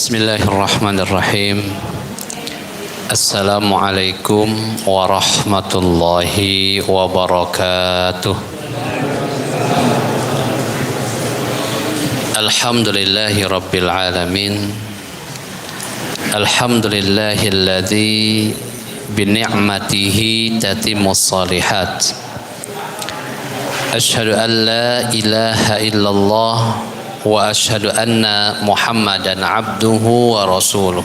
Bismillahirrahmanirrahim. Assalamualaikum warahmatullahi wabarakatuh. Alhamdulillahi rabbil alamin. Alhamdulillahilladzi bini'matihi tatimmus shalihat. Asyhadu an la ilaha illallah wa asyhadu anna Muhammadan abduhu wa rasuluh.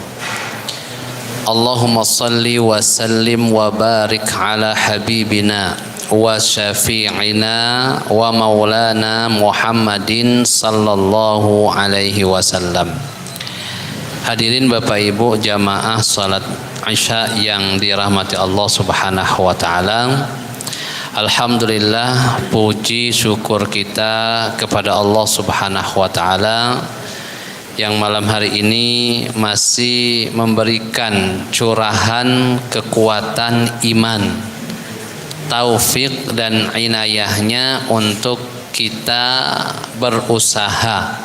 Allahumma salli wa sallim wa barik ala habibina wa syafi'ina wa maulana Muhammadin sallallahu alaihi wasallam. Hadirin Bapak Ibu jamaah salat Isya yang dirahmati Allah Subhanahu wa taala. Alhamdulillah, puji syukur kita kepada Allah Subhanahu wa taala yang malam hari ini masih memberikan curahan kekuatan iman, taufik dan inayahnya untuk kita berusaha,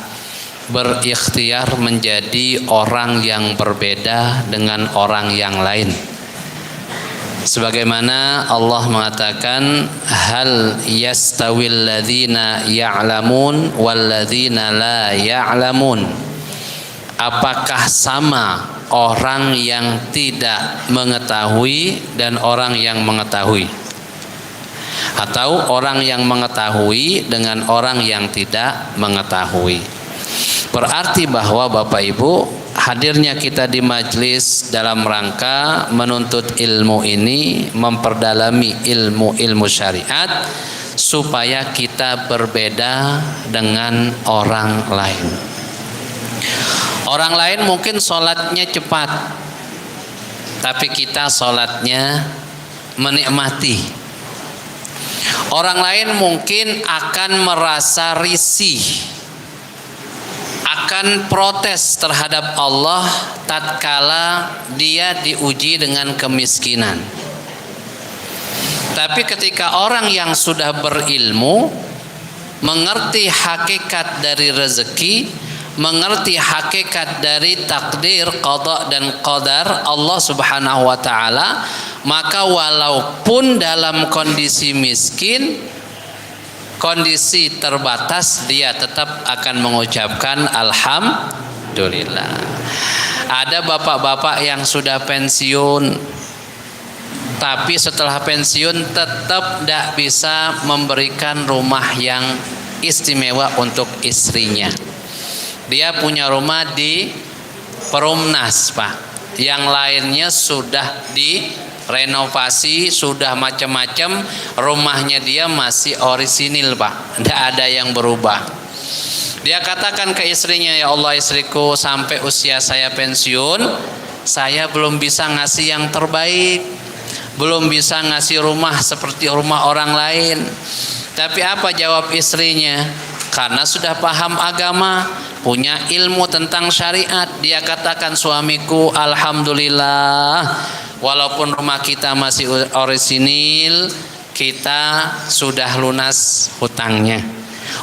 berikhtiar menjadi orang yang berbeda dengan orang yang lain. Sebagaimana Allah mengatakan, hal yastawil ladzina ya'lamun wal ladzina la ya'lamun. Apakah sama orang yang tidak mengetahui dan orang yang mengetahui, atau orang yang mengetahui dengan orang yang tidak mengetahui? Berarti bahwa Bapak Ibu, hadirnya kita di majlis dalam rangka menuntut ilmu ini, memperdalami ilmu syariat supaya kita berbeda dengan orang lain. Orang lain mungkin sholatnya cepat, tapi kita sholatnya menikmati. Orang lain mungkin akan merasa risih, akan protes terhadap Allah tatkala dia diuji dengan kemiskinan. Tapi ketika orang yang sudah berilmu, mengerti hakikat dari rezeki, mengerti hakikat dari takdir, qada dan qadar Allah Subhanahu wa taala, maka walaupun dalam kondisi miskin, kondisi terbatas, dia tetap akan mengucapkan alhamdulillah. Ada bapak-bapak yang sudah pensiun, tapi setelah pensiun tetap tidak bisa memberikan rumah yang istimewa untuk istrinya. Dia punya rumah di Perumnas, Pak. Yang lainnya sudah renovasi, sudah macam-macam, rumahnya dia masih orisinil, Pak. Tidak ada yang berubah. Dia katakan ke istrinya, ya Allah istriku, sampai usia saya pensiun, saya belum bisa ngasih yang terbaik, belum bisa ngasih rumah seperti rumah orang lain. Tapi apa jawab istrinya? Karena sudah paham agama, punya ilmu tentang syariat, dia katakan, suamiku, alhamdulillah, walaupun rumah kita masih orisinil, kita sudah lunas hutangnya.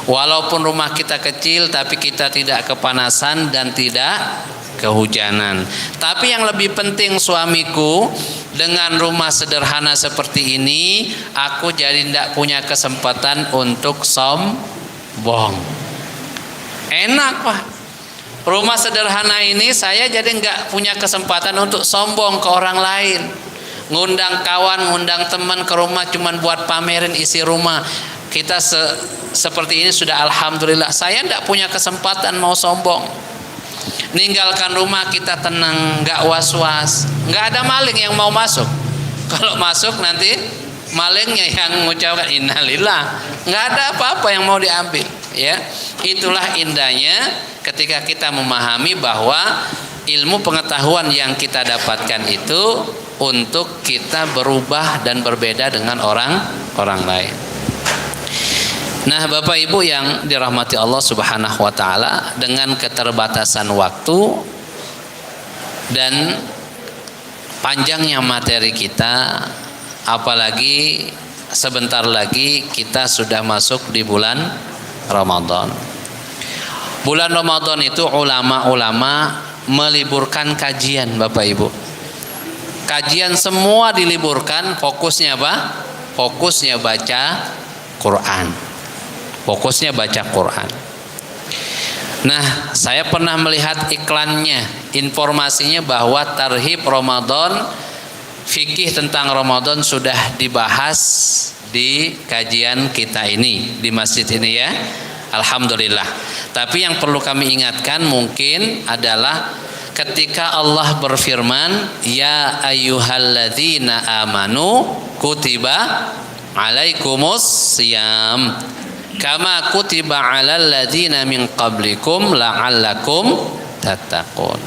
Walaupun rumah kita kecil, tapi kita tidak kepanasan dan tidak kehujanan. Tapi yang lebih penting, suamiku, dengan rumah sederhana seperti ini, aku jadi tidak punya kesempatan untuk sombong. Enak, Pak. Rumah sederhana ini saya jadi nggak punya kesempatan untuk sombong ke orang lain. Ngundang kawan, ngundang teman ke rumah cuman buat pamerin isi rumah. Kita seperti ini sudah alhamdulillah. Saya nggak punya kesempatan mau sombong. Ninggalkan rumah kita tenang, nggak was-was. Nggak ada maling yang mau masuk. Kalau masuk nanti malingnya yang mengucapkan innalillah. Nggak ada apa-apa yang mau diambil. Ya, itulah indahnya ketika kita memahami bahwa ilmu pengetahuan yang kita dapatkan itu untuk kita berubah dan berbeda dengan orang lain. Nah, Bapak Ibu yang dirahmati Allah Subhanahu wa taala, dengan keterbatasan waktu dan panjangnya materi kita, apalagi sebentar lagi kita sudah masuk di bulan Ramadan. Bulan Ramadan itu ulama-ulama meliburkan kajian Bapak Ibu. Kajian semua diliburkan, fokusnya apa? Fokusnya baca Quran. Fokusnya baca Quran. Nah, saya pernah melihat iklannya, informasinya bahwa tarhib Ramadan, fikih tentang Ramadan sudah dibahas di kajian kita ini, di masjid ini ya. Alhamdulillah. Tapi yang perlu kami ingatkan mungkin adalah ketika Allah berfirman, ya ayyuhalladzina amanu kutiba alaikumus siyam kama kutiba alal ladzina min qablikum la'allakum tattaqun.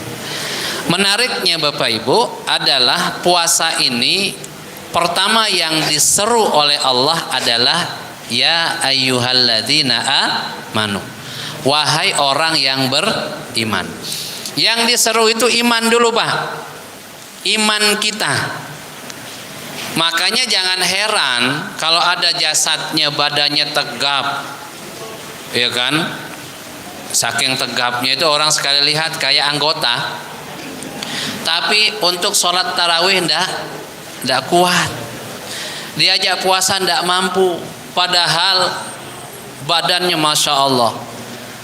Menariknya Bapak Ibu adalah puasa ini pertama yang diseru oleh Allah adalah ya ayyuhalladzina amanu, wahai orang yang beriman. Yang diseru itu iman dulu Pak, iman kita. Makanya jangan heran kalau ada jasadnya badannya tegap, ya kan? Saking tegapnya itu orang sekali lihat kayak anggota, tapi untuk sholat tarawih ndak kuat. Diajak puasa ndak mampu, padahal badannya masya Allah.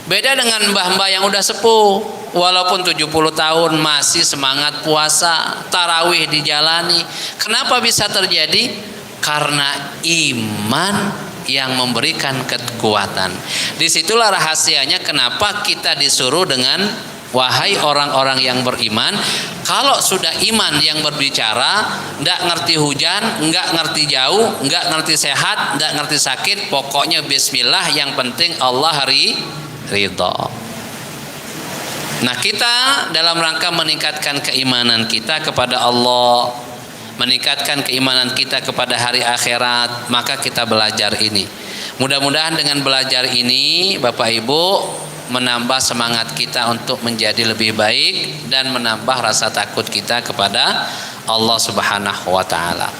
Beda dengan mbah-mbah yang udah sepuh, walaupun 70 tahun masih semangat puasa, tarawih dijalani. Kenapa bisa terjadi? Karena iman yang memberikan kekuatan. Disitulah rahasianya kenapa kita disuruh dengan wahai orang-orang yang beriman. Kalau sudah iman yang berbicara, nggak ngerti hujan, nggak ngerti jauh, nggak ngerti sehat, nggak ngerti sakit, pokoknya bismillah, yang penting Allah ridho. Nah, kita dalam rangka meningkatkan keimanan kita kepada Allah, meningkatkan keimanan kita kepada hari akhirat, maka kita belajar ini. Mudah-mudahan dengan belajar ini Bapak Ibu menambah semangat kita untuk menjadi lebih baik dan menambah rasa takut kita kepada Allah Subhanahu wa taala.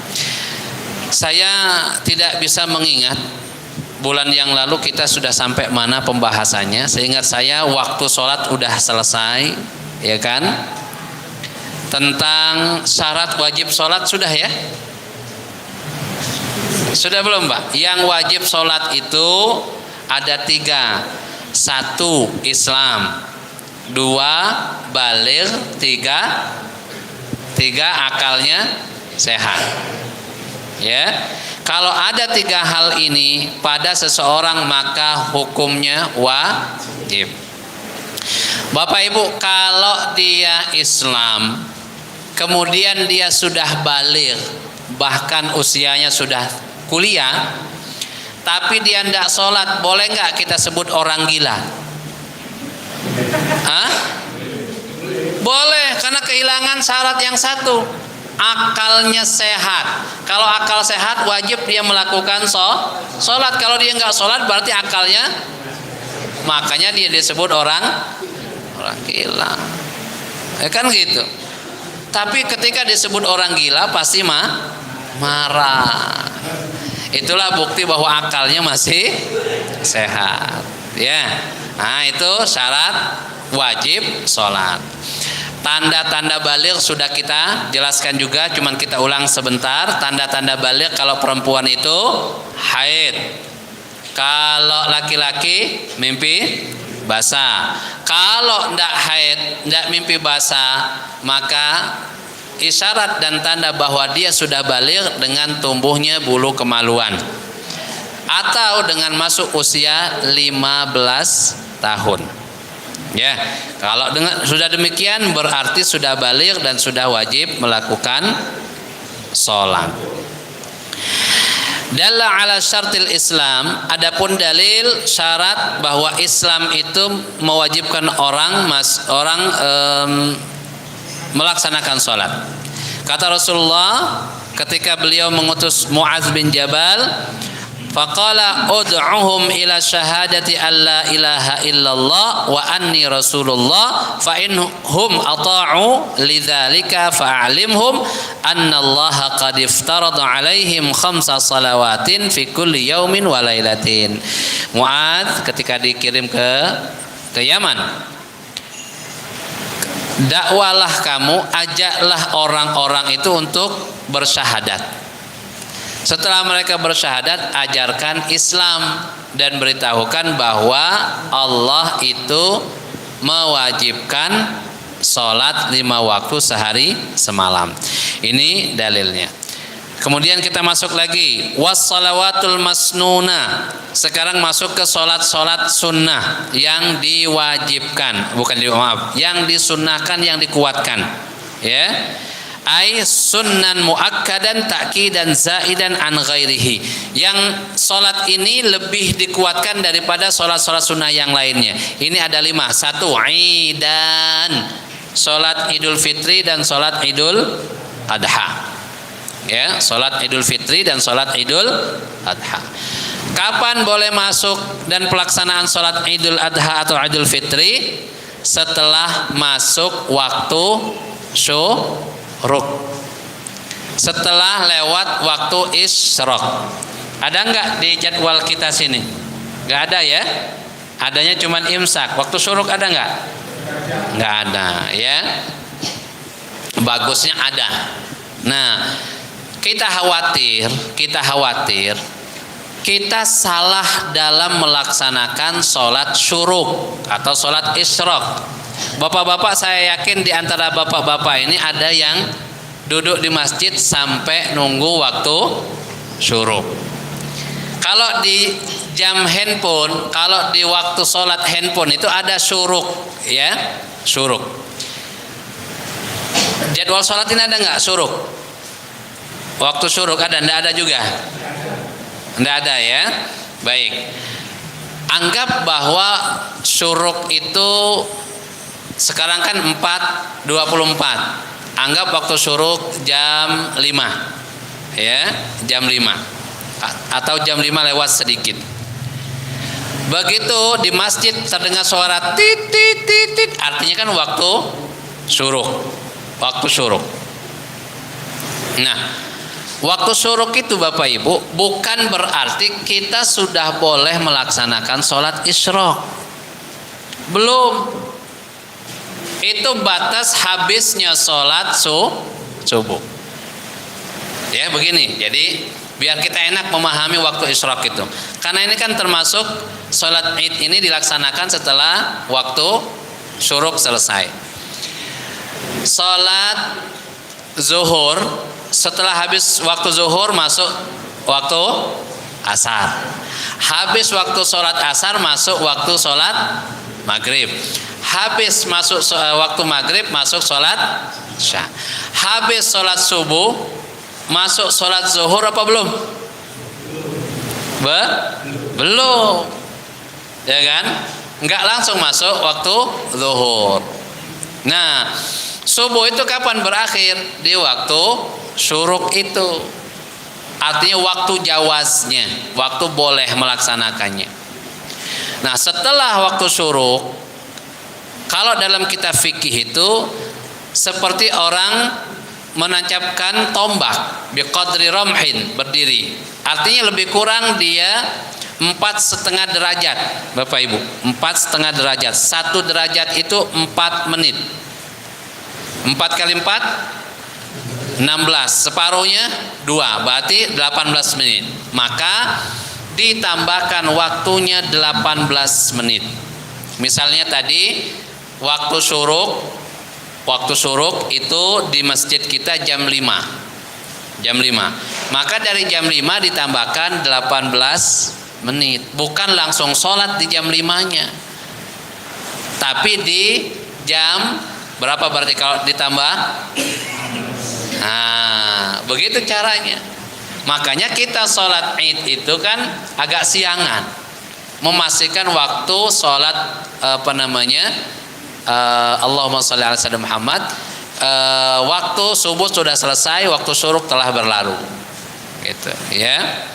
Saya tidak bisa mengingat bulan yang lalu kita sudah sampai mana pembahasannya. Seingat saya waktu sholat udah selesai, ya kan? Tentang syarat wajib sholat sudah ya? Sudah belum Pak? Yang wajib sholat itu ada 3. 1. Islam, 2. Baligh, 3. Akalnya sehat. Ya. Kalau ada 3 hal ini pada seseorang maka hukumnya wajib. Bapak Ibu, kalau dia Islam kemudian dia sudah baligh, bahkan usianya sudah kuliah, tapi dia tidak sholat, boleh nggak kita sebut orang gila? Hah? Boleh, karena kehilangan syarat yang satu, akalnya sehat. Kalau akal sehat wajib dia melakukan sholat. Kalau dia nggak sholat berarti akalnya, makanya dia disebut orang gila, ya kan gitu. Tapi ketika disebut orang gila pasti marah. Itulah bukti bahwa akalnya masih sehat, ya. Nah, itu syarat wajib sholat. Tanda-tanda baligh sudah kita jelaskan juga, cuman kita ulang sebentar. Tanda-tanda baligh kalau perempuan itu haid, kalau laki-laki mimpi basah. Kalau ndak haid, ndak mimpi basah, maka isyarat dan tanda bahwa dia sudah baligh dengan tumbuhnya bulu kemaluan atau dengan masuk usia 15 tahun. Ya, kalau sudah demikian berarti sudah baligh dan sudah wajib melakukan sholat. Dalla ala syartil Islam, adapun dalil syarat bahwa Islam itu mewajibkan orang melaksanakan sholat. Kata Rasulullah ketika beliau mengutus Mu'adz bin Jabal, faqala ud'uhum ila syahadati alla ilaha illallah wa anni rasulullah fa inhum ata'u lidzalika fa'alimhum anna allaha qad iftarada alaihim 5 salawatin fi kulli yaumin wa lailatin. Mu'adz ketika dikirim ke Yaman, dakwalah kamu, ajaklah orang-orang itu untuk bersyahadat. Setelah mereka bersyahadat, ajarkan Islam dan beritahukan bahwa Allah itu mewajibkan sholat 5 waktu sehari semalam. Ini dalilnya. Kemudian kita masuk lagi wassalawatul masnuna. Sekarang masuk ke sholat-sholat sunnah yang diwajibkan, yang disunnahkan, yang dikuatkan, ya. Ai sunnan muakkadan ta'kidan zaidan an ghairihi. Yang sholat ini lebih dikuatkan daripada sholat-sholat sunnah yang lainnya. Ini ada 5. 1, idan, sholat Idul Fitri dan sholat Idul Adha. Ya, sholat Idul Fitri dan sholat Idul Adha. Kapan boleh masuk dan pelaksanaan sholat Idul Adha atau Idul Fitri? Setelah masuk waktu syuruk, setelah lewat waktu isyraq. Ada enggak di jadwal kita sini? Enggak ada ya? Adanya cuman imsak. Waktu syuruk ada enggak? Enggak ada ya. Bagusnya ada. Nah, kita khawatir kita salah dalam melaksanakan sholat syuruk atau sholat isyraq. Bapak-bapak, saya yakin di antara bapak-bapak ini ada yang duduk di masjid sampai nunggu waktu syuruk. Kalau di jam handphone, kalau di waktu sholat handphone itu ada syuruk, ya, syuruk. Jadwal sholat ini ada nggak syuruk? Waktu syuruk ada? Nggak ada juga? Nggak ada ya? Baik. Anggap bahwa syuruk itu sekarang kan 4.24. Anggap waktu syuruk jam 5. Ya, jam 5. Atau jam 5 lewat sedikit. Begitu di masjid terdengar suara tit tit tit tit, artinya kan waktu syuruk. Waktu syuruk. Nah, waktu syuruk itu Bapak Ibu bukan berarti kita sudah boleh melaksanakan sholat isyraq. Belum. Itu batas habisnya sholat subuh. Ya begini, jadi biar kita enak memahami waktu isyraq itu. Karena ini kan termasuk sholat id ini dilaksanakan setelah waktu syuruk selesai. Sholat zuhur, setelah habis waktu zuhur masuk waktu asar. Habis waktu sholat asar masuk waktu sholat maghrib. Habis masuk waktu maghrib masuk sholat isya. Habis sholat subuh masuk sholat zuhur apa belum? Belum. Ya kan? Enggak langsung masuk waktu zuhur. Nah, subuh itu kapan berakhir? Di waktu syuruk itu. Artinya waktu jawaznya, waktu boleh melaksanakannya. Nah, setelah waktu syuruk, kalau dalam kitab fikih itu seperti orang menancapkan tombak biqadri ramhin, berdiri. Artinya lebih kurang dia 4,5 derajat, Bapak Ibu. 4,5 derajat. 1 derajat itu 4 menit. 4 kali 4 16, separuhnya 2, berarti 18 menit. Maka ditambahkan waktunya 18 menit. Misalnya tadi waktu syuruk itu di masjid kita jam 5. Jam 5. Maka dari jam 5 ditambahkan 18 menit. Bukan langsung sholat di jam 5-nya. Tapi di jam berapa berarti kalau ditambah? Nah, begitu caranya. Makanya kita sholat id itu kan agak siangan, memastikan waktu sholat Allahumma sholli ala sayyidina Muhammad, waktu subuh sudah selesai, waktu syuruk telah berlalu, gitu ya.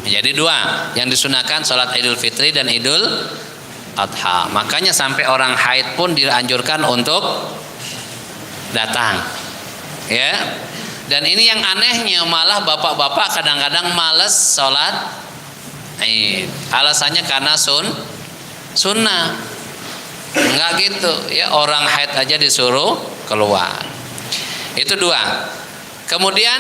Jadi 2 yang disunahkan, sholat Idul Fitri dan Idul Adha. Makanya sampai orang haid pun dianjurkan untuk datang, ya. Dan ini yang anehnya, malah bapak-bapak kadang-kadang males sholat Id. Alasannya karena sunnah. Enggak gitu ya, orang haid aja disuruh keluar. Itu 2. Kemudian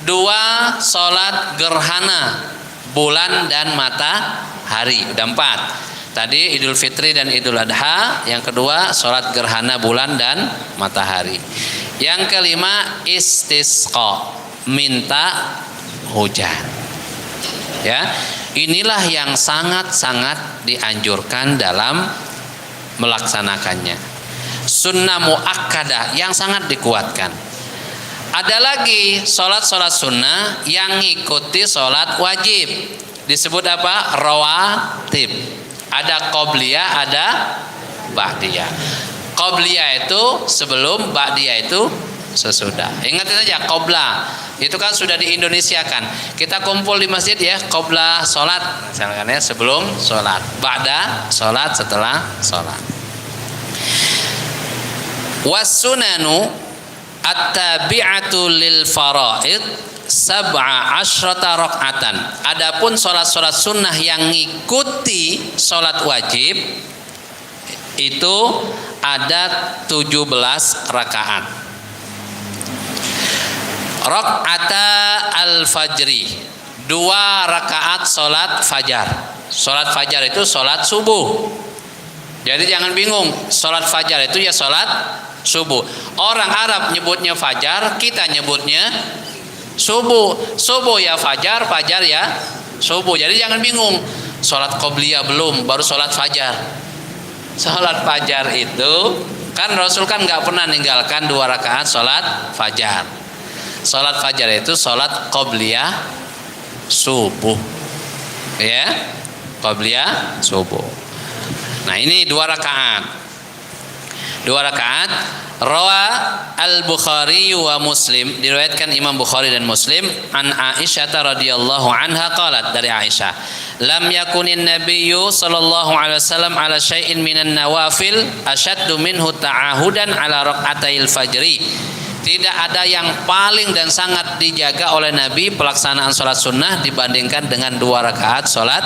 2 sholat gerhana bulan dan matahari, udah 4. Tadi Idul Fitri dan Idul Adha, yang kedua sholat gerhana bulan dan matahari. Yang kelima istisqa, minta hujan. Ya, inilah yang sangat-sangat dianjurkan dalam melaksanakannya. Sunnah muakkadah yang sangat dikuatkan. Ada lagi sholat-sholat sunnah yang ngikuti sholat wajib, disebut apa? Rawatib. Ada qobliyah, ada ba'diyah. Qobliyah itu sebelum, ba'diyah itu sesudah. Ingat saja, qobla itu kan sudah diindonesiakan. Kita kumpul di masjid ya, qobla sholat misalkan ya, sebelum sholat, ba'da sholat, setelah sholat. Wassunanu at-tabi'atu lil faraid sab'a asyrata rakaatan. Adapun sholat-sholat sunnah yang ngikuti sholat wajib itu ada 17 rakaat. Raka'ata al-fajri, 2 rakaat sholat fajar. Sholat fajar itu sholat subuh. Jadi jangan bingung, sholat fajar itu ya sholat subuh. Orang Arab nyebutnya fajar, kita nyebutnya subuh. Subuh ya fajar, fajar ya subuh. Jadi jangan bingung, sholat qobliyah belum, baru sholat fajar. Sholat fajar itu kan Rasul kan nggak pernah ninggalkan 2 rakaat sholat fajar. Sholat fajar itu sholat qobliyah subuh, ya, qobliyah subuh. Nah ini 2 rakaat. 2 rakaat. Rawa al-Bukhari wa Muslim, diriwayatkan Imam Bukhari dan Muslim, an Aisyah radhiyallahu anha qalat, dari Aisyah, lam yakunin nabiyyu sallallahu alaihi wasallam ala syai'in minan nawafil asyaddu minhu ta'ahudan ala rak'atail fajri. Tidak ada yang paling dan sangat dijaga oleh Nabi pelaksanaan sholat sunnah dibandingkan dengan 2 rakaat sholat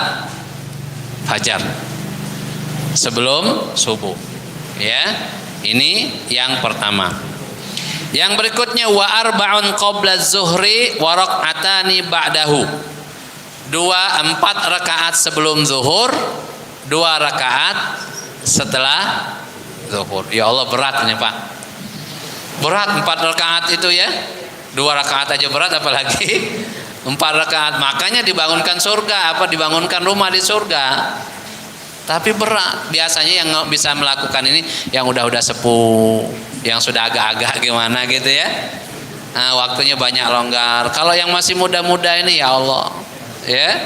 fajar sebelum subuh. Ya, ini yang pertama. Yang berikutnya wa arba'un qabla zuhri wa rak'atani ba'dahu. 4 rakaat sebelum zuhur, 2 rakaat setelah zuhur. Ya Allah, berat ini Pak. Berat 4 rakaat itu ya. 2 rakaat aja berat, apalagi 4 rakaat. Makanya dibangunkan surga, dibangunkan rumah di surga. Tapi berat. Biasanya yang bisa melakukan ini yang udah sepuh, yang sudah agak-agak gimana gitu ya. Nah, waktunya banyak longgar. Kalau yang masih muda-muda ini ya Allah, ya.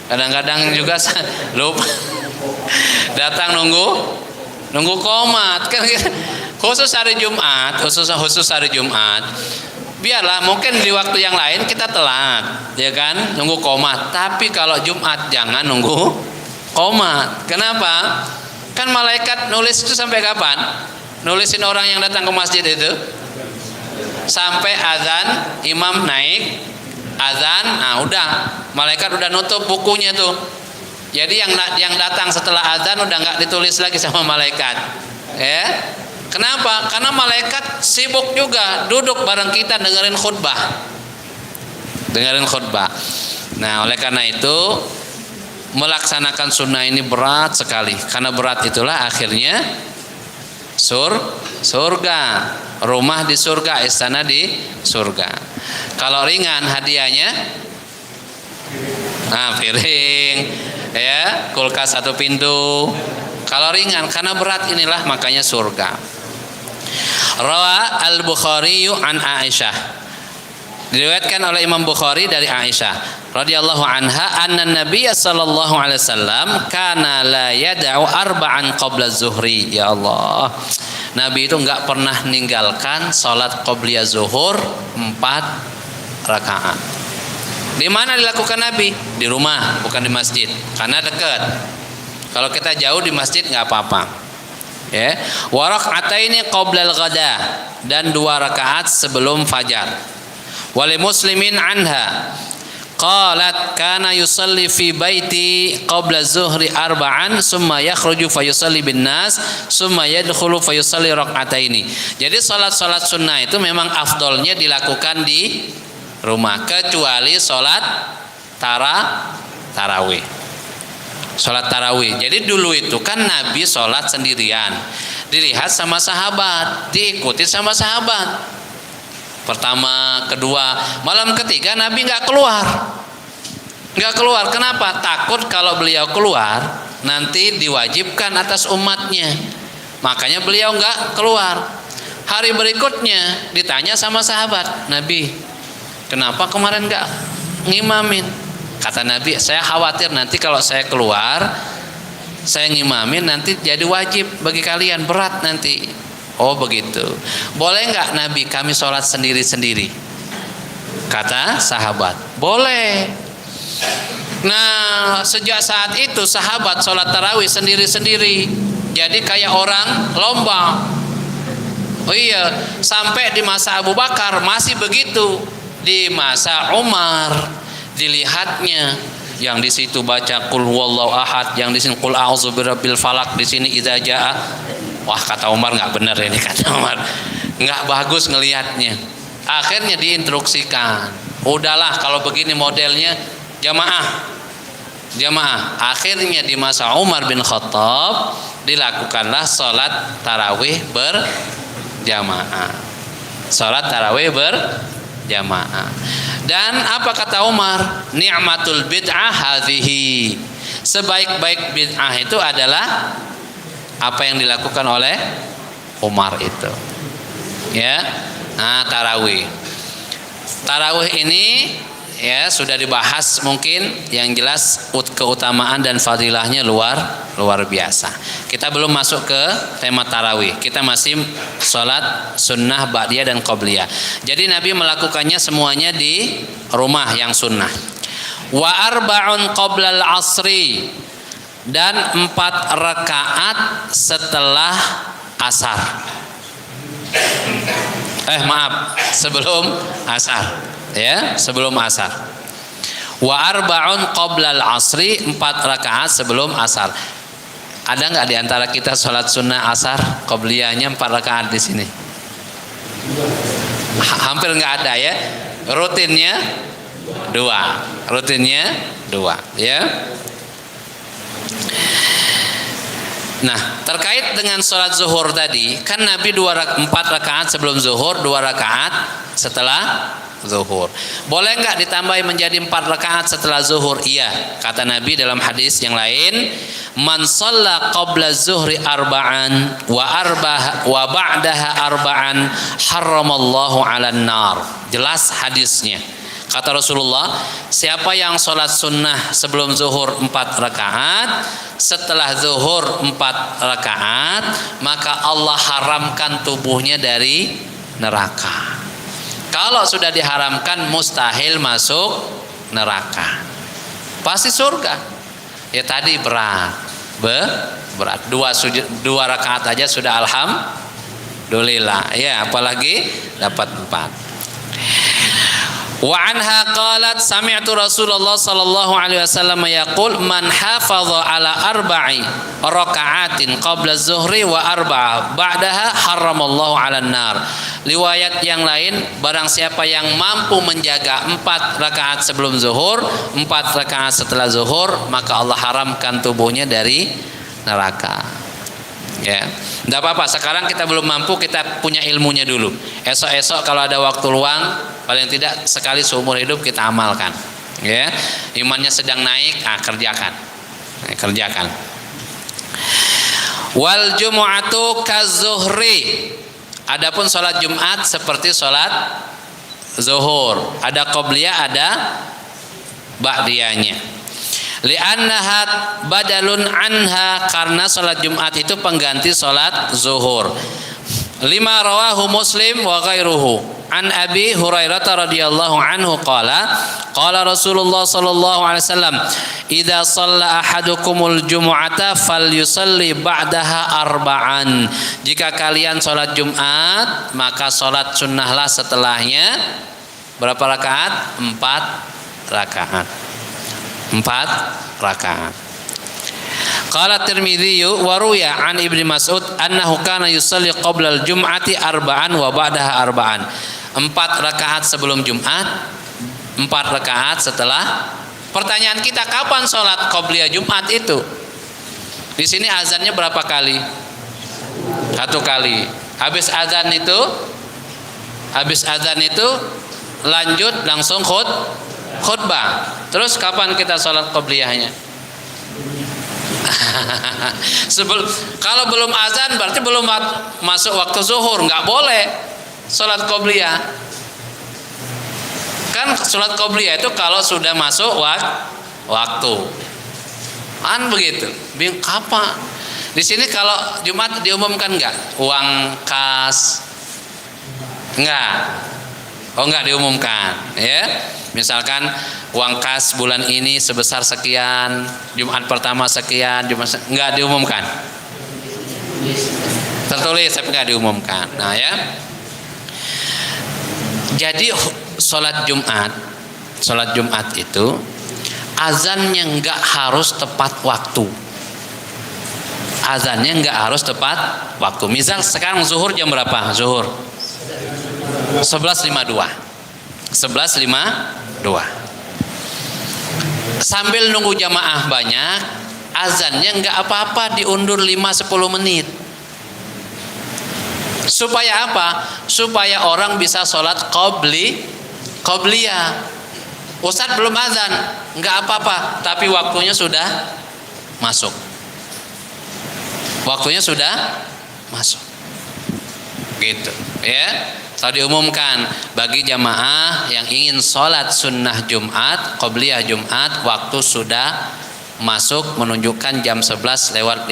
Kadang-kadang juga lupa. Datang nunggu komat kan gitu. Khusus hari Jumat, khusus hari Jumat. Biarlah mungkin di waktu yang lain kita telat, ya kan? Nunggu komat. Tapi kalau Jumat jangan nunggu komat. Kenapa? Kan malaikat nulis itu sampai kapan? Nulisin orang yang datang ke masjid itu sampai azan, imam naik azan. Nah udah, malaikat udah nutup bukunya tuh. Jadi yang datang setelah azan udah nggak ditulis lagi sama malaikat. Ya. Kenapa? Karena malaikat sibuk juga duduk bareng kita dengerin khutbah. Nah oleh karena itu melaksanakan sunnah ini berat sekali. Karena berat itulah akhirnya surga, rumah di surga, istana di surga. Kalau ringan hadiahnya, piring, ya, kulkas 1 pintu. Kalau ringan, karena berat inilah makanya surga. Rawa al-Bukhari an Aisyah, diriwayatkan oleh Imam Bukhari dari Aisyah radhiyallahu anha, anna Nabiy sallallahu alaihi wasallam kana la yad'u arba'an qabla zuhri. Ya Allah, Nabi itu enggak pernah meninggalkan salat qabliyah zuhur 4 rakaat. Di mana dilakukan Nabi? Di rumah, bukan di masjid, karena dekat. Kalau kita jauh di masjid enggak apa-apa. Ya, wa rak'ataini qabla al-ghada, dan 2 rakaat sebelum fajar. Wali muslimin anha, qalat kana yusalli fi baiti qabla zuhri arba'an summa yakhruju fa yusalli bin nas summa yadkhulu fa yusalli rak'ataini. Jadi salat-salat sunnah itu memang afdolnya dilakukan di rumah kecuali salat tarawih. Salat tarawih. Jadi dulu itu kan Nabi salat sendirian, dilihat sama sahabat, diikuti sama sahabat. Pertama, kedua, malam ketiga Nabi nggak keluar. Kenapa? Takut kalau beliau keluar nanti diwajibkan atas umatnya. Makanya beliau nggak keluar. Hari berikutnya ditanya sama sahabat, Nabi, kenapa kemarin nggak ngimamin? Kata Nabi, saya khawatir nanti kalau saya keluar, saya ngimamin nanti jadi wajib bagi kalian, berat nanti. Oh begitu. Boleh nggak Nabi kami sholat sendiri-sendiri? Kata sahabat, boleh. Nah sejak saat itu sahabat sholat tarawih sendiri-sendiri. Jadi kayak orang lomba. Oh iya, sampai di masa Abu Bakar masih begitu. Di masa Umar dilihatnya yang di situ baca qul huwallahu ahad, yang di sini qul a'udzu birabbil falaq, di sini idza jaa. Wah kata Umar nggak benar ini, kata Umar nggak bagus ngelihatnya. Akhirnya diinstruksikan, udahlah kalau begini modelnya jamaah. Akhirnya di masa Umar bin Khattab dilakukanlah salat tarawih berjamaah. Salat tarawih berjamaah. Dan apa kata Umar? Ni'matul bid'ah hadhihi. Sebaik-baik bid'ah itu adalah apa yang dilakukan oleh Umar itu. Ya. Nah, tarawih. Tarawih ini ya sudah dibahas, mungkin yang jelas keutamaan dan fadilahnya luar biasa. Kita belum masuk ke tema tarawih. Kita masih sholat sunnah ba'diyah dan qobliyah. Jadi Nabi melakukannya semuanya di rumah yang sunnah. Wa arba'un qoblal asri, dan 4 rakaat setelah asar. Sebelum asar. Ya, sebelum asar. Wa arba'un qoblal asri, 4 rakaat sebelum asar. Ada nggak di antara kita sholat sunnah asar qobliyahnya 4 rakaat di sini? Hampir nggak ada ya. Rutinnya 2 ya. Nah, terkait dengan sholat zuhur tadi, kan Nabi 4 rakaat sebelum zuhur, 2 rakaat setelah zuhur. Boleh nggak ditambahi menjadi 4 rakaat setelah zuhur? Iya, kata Nabi dalam hadis yang lain, man shalla qabla zuhri arba'an wa ba'daha arba'an haramallahu 'alan nar. Jelas hadisnya. Kata Rasulullah, siapa yang sholat sunnah sebelum zuhur 4 rakaat, setelah zuhur 4 rakaat, maka Allah haramkan tubuhnya dari neraka. Kalau sudah diharamkan, mustahil masuk neraka, pasti surga. Ya tadi berat. 2 rakaat aja sudah alhamdulillah. Ya apalagi dapat 4. Wa anha qalat sami'tu Rasulullah sallallahu alaihi wasallam yaqul man hafadha ala arba'i raka'atin qabla zuhri wa arba'a ba'daha haramallahu 'alan nar. Riwayat yang lain, barang siapa yang mampu menjaga 4 rakaat sebelum zuhur, 4 rakaat setelah zuhur, maka Allah haramkan tubuhnya dari neraka. Ya, tidak apa-apa. Sekarang kita belum mampu, kita punya ilmunya dulu. Esok-esok kalau ada waktu luang, paling tidak sekali seumur hidup kita amalkan. Ya, imannya sedang naik, kerjakan. Wal jumu'atu kazuhri. Adapun sholat Jumat seperti sholat zuhur, ada qobliyah, ada ba'diyahnya. Li'annaha badalun anha, karena sholat Jumat itu pengganti sholat zuhur. Lima rawahu Muslim wa ghairuhu an Abi Hurairah radhiyallahu anhu qala Rasulullah sallallahu alaihi wasallam idza shalla ahadukumul jumu'ata falyusalli ba'daha arba'an. Jika kalian sholat Jumat, maka sholat sunnahlah setelahnya berapa rakaat? 4 rakaat. 4 rakaat. Qala Tirmidzi wa ruya an Ibnu Mas'ud annahu kana yusalli qabla al-jum'ati arba'an wa ba'daha arba'an. 4 rakaat sebelum Jumat, 4 rakaat setelah. Pertanyaan kita, kapan sholat qobliyah Jumat itu? Di sini azannya berapa kali? 1 kali. Habis azan itu lanjut langsung khutbah. Terus kapan kita sholat qobliyahnya? Kalau belum azan berarti belum masuk waktu zuhur, nggak boleh sholat qobliyah. Kan sholat qobliyah itu kalau sudah masuk waktu. Kan begitu. Bingung kapan? Di sini kalau Jumat diumumkan nggak? Uang kas? Nggak. Oh, nggak diumumkan, ya. Misalkan uang kas bulan ini sebesar sekian, Jumat pertama sekian, nggak diumumkan. Tertulis tapi nggak diumumkan. Nah, ya. Jadi sholat Jumat itu azannya nggak harus tepat waktu. Azannya nggak harus tepat waktu. Misal sekarang zuhur jam berapa? Zuhur 11.52. Sambil nunggu jamaah banyak, azannya nggak apa-apa diundur 5-10 menit. Supaya apa? Supaya orang bisa sholat qobliyah. Ustadz belum azan, nggak apa-apa, tapi waktunya sudah masuk. Gitu, ya. Telah diumumkan bagi jamaah yang ingin sholat sunnah Jumat, qobliyah Jumat, waktu sudah masuk menunjukkan jam 11:52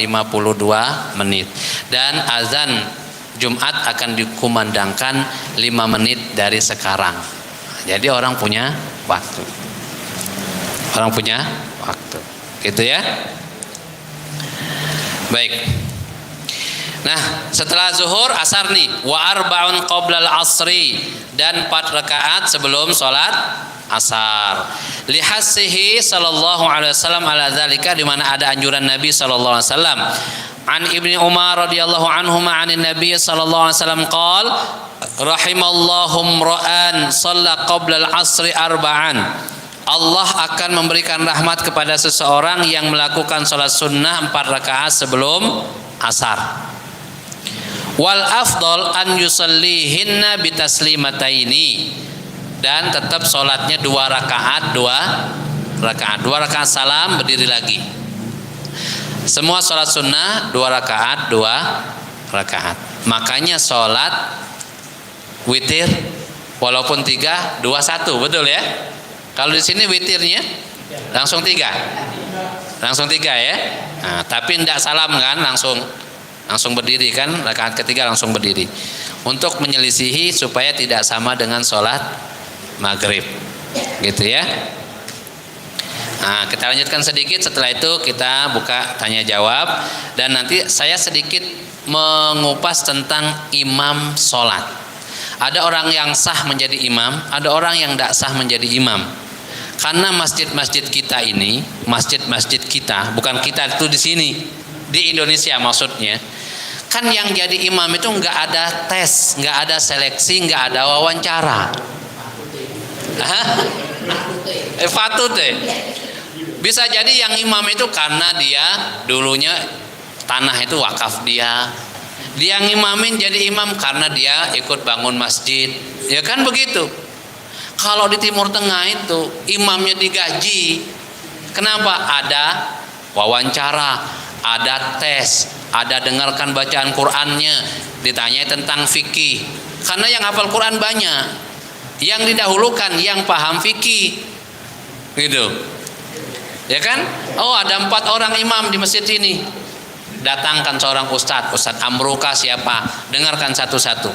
menit. Dan azan Jumat akan dikumandangkan 5 menit dari sekarang. Jadi orang punya waktu. Gitu ya. Baik. Nah, setelah zuhur asar nih, wa arba'un qoblal asri, dan 4 rakaat sebelum sholat asar. Lihasihi sallallahu alaihi wasallam ala dzalika, di mana ada anjuran Nabi sallallahu alaihi wasallam. An Ibnu Umar radhiyallahu anhuma 'anil Nabi sallallahu alaihi wasallam qala rahimallahu imra'an shalla qoblal asri arba'an. Allah akan memberikan rahmat kepada seseorang yang melakukan sholat sunnah 4 rakaat sebelum asar. Wal afdal an yusallihinna bitaslimataini, dan tetap sholatnya 2 rakaat salam berdiri lagi. Semua sholat sunnah 2 rakaat. Makanya sholat witir walaupun 3, 2, 1, betul ya? Kalau di sini witirnya langsung 3 ya. Nah, tapi tidak salam kan, langsung berdiri kan, rakaat ketiga langsung berdiri, untuk menyelisihi supaya tidak sama dengan sholat maghrib, gitu ya. Nah, kita lanjutkan sedikit, setelah itu kita buka tanya jawab, dan nanti saya sedikit mengupas tentang imam sholat. Ada orang yang sah menjadi imam, ada orang yang tidak sah menjadi imam. Karena masjid-masjid kita ini, masjid-masjid kita, bukan kita itu di sini, di Indonesia maksudnya, kan yang jadi imam itu nggak ada tes, nggak ada seleksi, nggak ada wawancara. Fatut deh. Bisa jadi yang imam itu karena dia dulunya tanah itu wakaf dia. Dia ngimamin jadi imam karena dia ikut bangun masjid. Ya kan begitu. Kalau di Timur Tengah itu imamnya digaji. Kenapa? Ada wawancara, ada tes, ada dengarkan bacaan Qur'annya, ditanya tentang fikih. Karena yang hafal Qur'an banyak, yang didahulukan yang paham fikih, gitu. Ya kan? Oh, ada 4 orang imam di masjid ini. Datangkan seorang Ustadz Amruka siapa? Dengarkan satu-satu.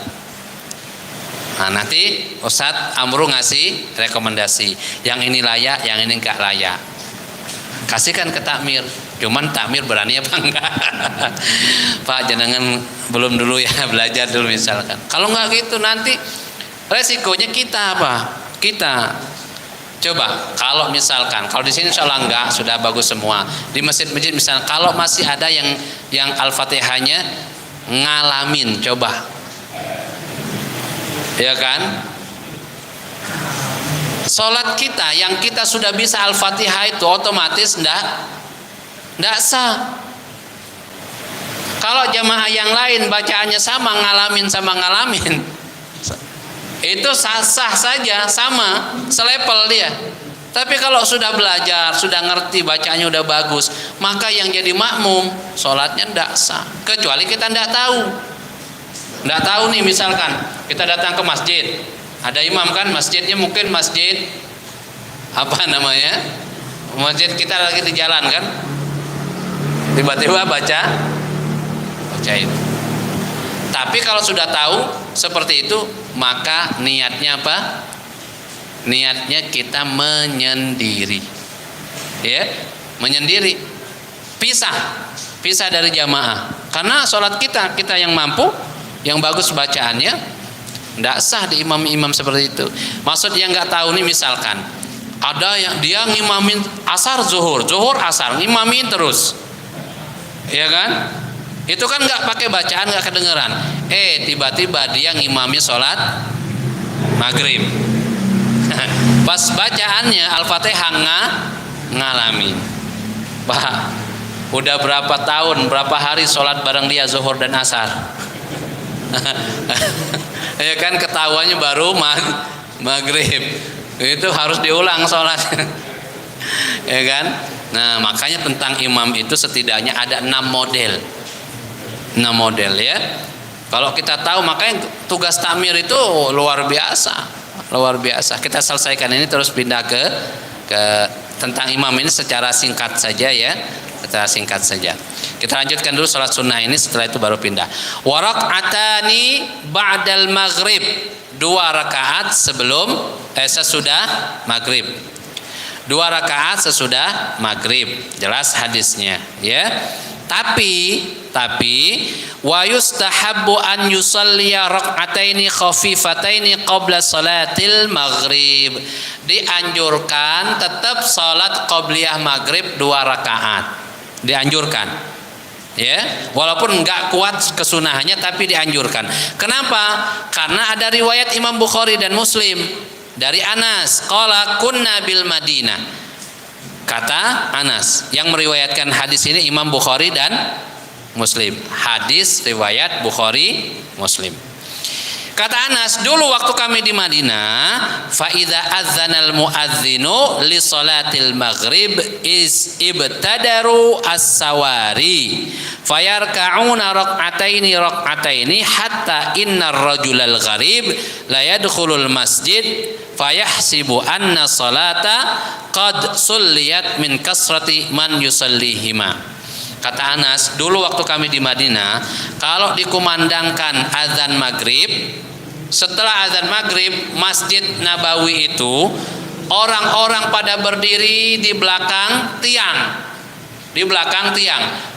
Nah, nanti Ustadz Amru ngasih rekomendasi, yang ini layak, yang ini enggak layak. Kasihkan ke takmir. Cuman takmir berani apa enggak? Pak, jangan belum dulu ya, belajar dulu misalkan. Kalau enggak gitu nanti resikonya kita apa? Kita Coba kalau misalkan, kalau di sini insya Allah enggak, sudah bagus semua. Di masjid-masjid misalnya, kalau masih ada yang Al-Fatihahnya ngalamin, coba, ya kan? Sholat kita yang kita sudah bisa Al-Fatihah itu otomatis enggak sah. Kalau jamaah yang lain bacaannya sama ngalamin, itu sah-sah saja, sama, selepel dia. Tapi kalau sudah belajar, sudah ngerti, bacanya udah bagus, maka yang jadi makmum sholatnya tidak sah. Kecuali kita tidak tahu nih, misalkan kita datang ke masjid, ada imam kan, masjidnya mungkin masjid apa namanya, masjid kita lagi di jalan kan, tiba-tiba baca itu. Tapi kalau sudah tahu seperti itu, maka niatnya apa? Niatnya kita menyendiri, ya, menyendiri, pisah dari jamaah. Karena sholat kita yang mampu, yang bagus bacaannya, tidak sah di imam-imam seperti itu. Maksud yang nggak tahu nih, misalkan ada yang dia ngimamin asar zuhur asar, ngimamin terus, ya kan? Itu kan nggak pakai bacaan, nggak kedengeran. Tiba-tiba dia ngimami sholat maghrib. Pas bacaannya Al-Fatihah ngalamin. Pak, udah berapa tahun, berapa hari sholat bareng dia zuhur dan asar. Ya kan, ketawanya baru maghrib. Itu harus diulang sholat. Ya kan? Nah, makanya tentang imam itu setidaknya ada 6 model ya. Kalau kita tahu, makanya tugas takmir itu luar biasa. Kita selesaikan ini terus pindah ke tentang imam ini secara singkat saja ya. Secara singkat saja. Kita lanjutkan dulu sholat sunnah ini, setelah itu baru pindah. Wa rak'atani ba'dal maghrib, 2 rakaat sesudah maghrib. 2 rakaat sesudah maghrib. Jelas hadisnya ya. Tapi wa yustahabbu an yusalliya rak'ataini khafifataini qabla salatil maghrib. Dianjurkan tetap salat qabliyah maghrib 2 rakaat. Dianjurkan. Ya, walaupun enggak kuat kesunahannya tapi dianjurkan. Kenapa? Karena ada riwayat Imam Bukhari dan Muslim dari Anas, qala kunna bil Madinah. Kata Anas, yang meriwayatkan hadis ini Imam Bukhari dan Muslim. Hadis riwayat Bukhari Muslim. Kata Anas, dulu waktu kami di Madinah, fa idza adzanal muadzinu li salatil maghrib ibtadaru as-sawari fayarka'una rak'ataini hatta innar rajulal gharib la yadkhulul masjid fayahsibu anna salata qad sulliyat min kasrati man yusallihima. Kata Anas, dulu waktu kami di Madinah, kalau dikumandangkan azan maghrib, setelah azan maghrib, Masjid Nabawi itu orang-orang pada berdiri di belakang tiang,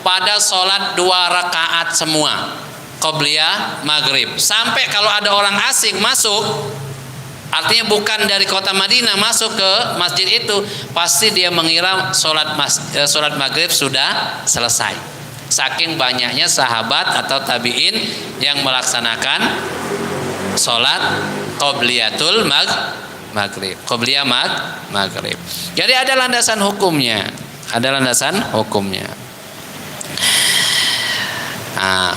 pada sholat 2 rakaat semua qobliyah maghrib. Sampai kalau ada orang asing masuk, artinya bukan dari kota Madinah, masuk ke masjid itu, pasti dia mengira sholat maghrib sudah selesai. Saking banyaknya sahabat atau tabi'in yang melaksanakan sholat qobliyatul maghrib, qobliyah maghrib. Jadi ada landasan hukumnya.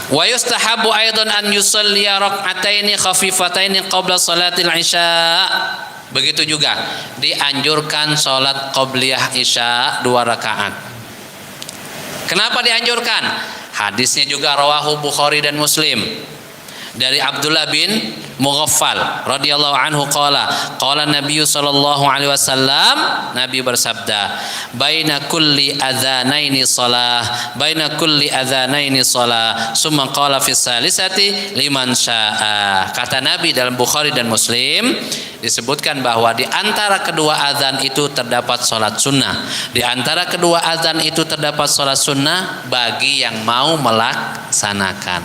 Wa yustahabu aidan an yusalliya rak'ataini khafifataini qabla salatil isya. Begitu juga dianjurkan salat qabliyah isya 2 rakaat. Kenapa dianjurkan? Hadisnya juga rawahu Bukhari dan Muslim. Dari Abdullah bin Mughaffal radhiyallahu anhu qala Nabi sallallahu alaihi wasallam, Nabi bersabda, baina kulli adzanaini shalah summa qala fi salisati liman syaa. Kata Nabi dalam Bukhari dan Muslim disebutkan bahwa di antara kedua azan itu terdapat salat sunnah. Di antara kedua azan itu terdapat salat sunnah bagi yang mau melaksanakan.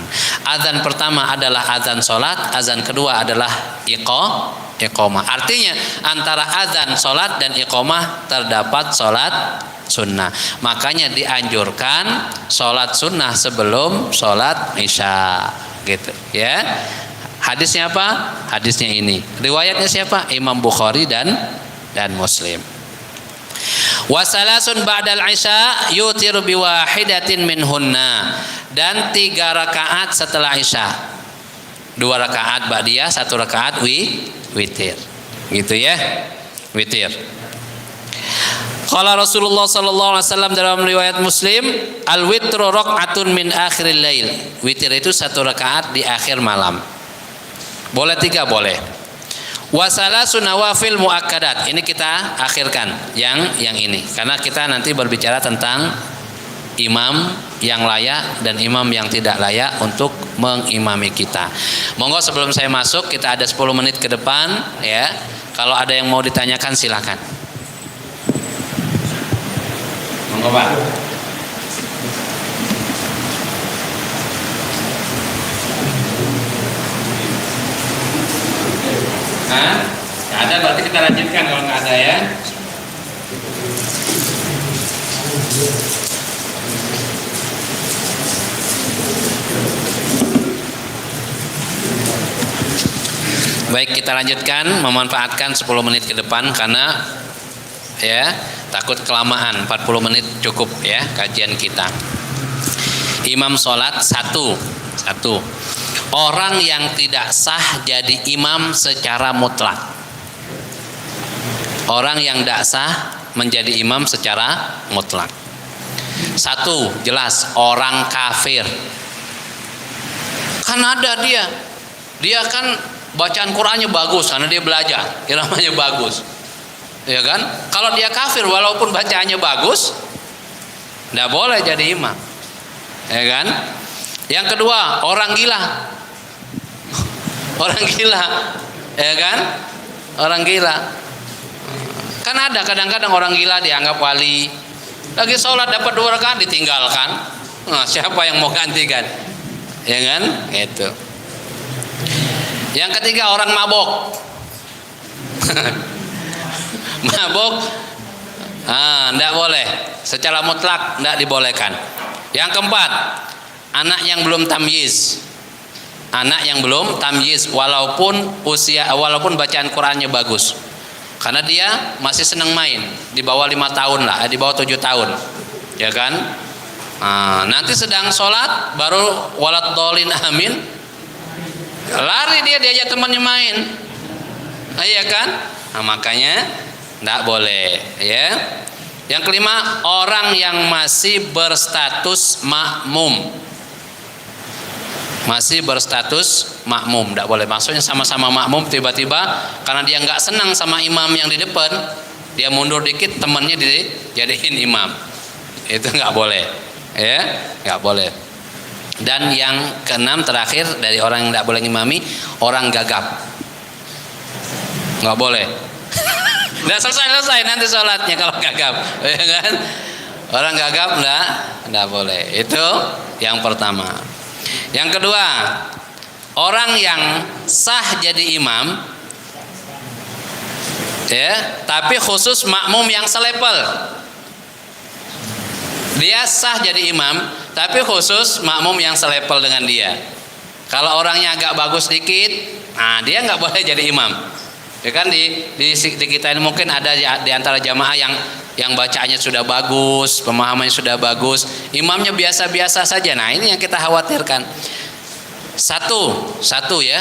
Azan pertama adalah azan salat, azan kedua adalah iqamah. Artinya antara azan salat dan iqamah terdapat salat sunnah. Makanya dianjurkan salat sunnah sebelum salat isya, gitu ya. Hadisnya apa? Hadisnya ini. Riwayatnya siapa? Imam Bukhari dan Muslim. Wasalasun ba'dal isya yutiru biwahidatin minhunna, dan 3 rakaat setelah isya, 2 rakaat ba'diyah, 1 rakaat witir, gitu ya, witir. Qala Rasulullah sallallahu alaihi wasallam dalam riwayat Muslim, al witru raq'atun min akhiril lail. Witir itu 1 rakaat di akhir malam. Boleh 3, boleh. Wasalasu nawafil muakkadat. Ini kita akhirkan yang ini, karena kita nanti berbicara tentang imam yang layak dan imam yang tidak layak untuk mengimami kita. Monggo sebelum saya masuk, kita ada 10 menit ke depan ya. Kalau ada yang mau ditanyakan silakan. Monggo Pak. Nggak ada, berarti kita lanjutkan kalau nggak ada ya. Baik, kita lanjutkan, memanfaatkan 10 menit ke depan karena ya takut kelamaan. 40 menit cukup ya kajian kita. Imam sholat satu. Orang yang tidak sah jadi imam secara mutlak. Orang yang tidak sah menjadi imam secara mutlak. 1, jelas orang kafir. Kan ada dia kan bacaan Qur'annya bagus karena dia belajar, iramanya bagus. Ya kan? Kalau dia kafir walaupun bacaannya bagus, tidak boleh jadi imam. Ya kan? Yang kedua, orang gila. Orang gila, ya kan? Orang gila. Kan ada kadang-kadang orang gila dianggap wali. Lagi sholat dapat 2 rakaat ditinggalkan. Nah, siapa yang mau gantikan? Ya kan? Itu. Yang ketiga, orang mabok. Mabok, tidak boleh. Secara mutlak tidak dibolehkan. Yang keempat, anak yang belum tamyiz. Anak yang belum tamyiz walaupun bacaan Qur'annya bagus. Karena dia masih senang main, di bawah 5 tahun lah, di bawah 7 tahun. Ya kan? Nanti sedang sholat baru walad dolin amin, lari dia diajak temannya main. Iya kan? Makanya tidak boleh ya. Yang kelima, orang yang masih berstatus makmum. Masih berstatus makmum, tidak boleh. Maksudnya sama-sama makmum, tiba-tiba karena dia nggak senang sama imam yang di depan, dia mundur dikit, temannya dijadiin imam. Itu nggak boleh, ya, nggak boleh. Dan yang keenam terakhir dari orang yang tidak boleh ngimami, orang gagap, nggak boleh. Nggak selesai nanti sholatnya kalau gagap, ya kan? Orang gagap nggak boleh. Itu yang pertama. Yang kedua, orang yang sah jadi imam ya, tapi khusus makmum yang selepel. Dia sah jadi imam, tapi khusus makmum yang selepel dengan dia. Kalau orangnya agak bagus dikit, dia nggak boleh jadi imam. Ya kan di kita ini mungkin ada di antara jamaah yang bacaannya sudah bagus, pemahamannya sudah bagus, imamnya biasa-biasa saja. Nah, ini yang kita khawatirkan. Satu ya,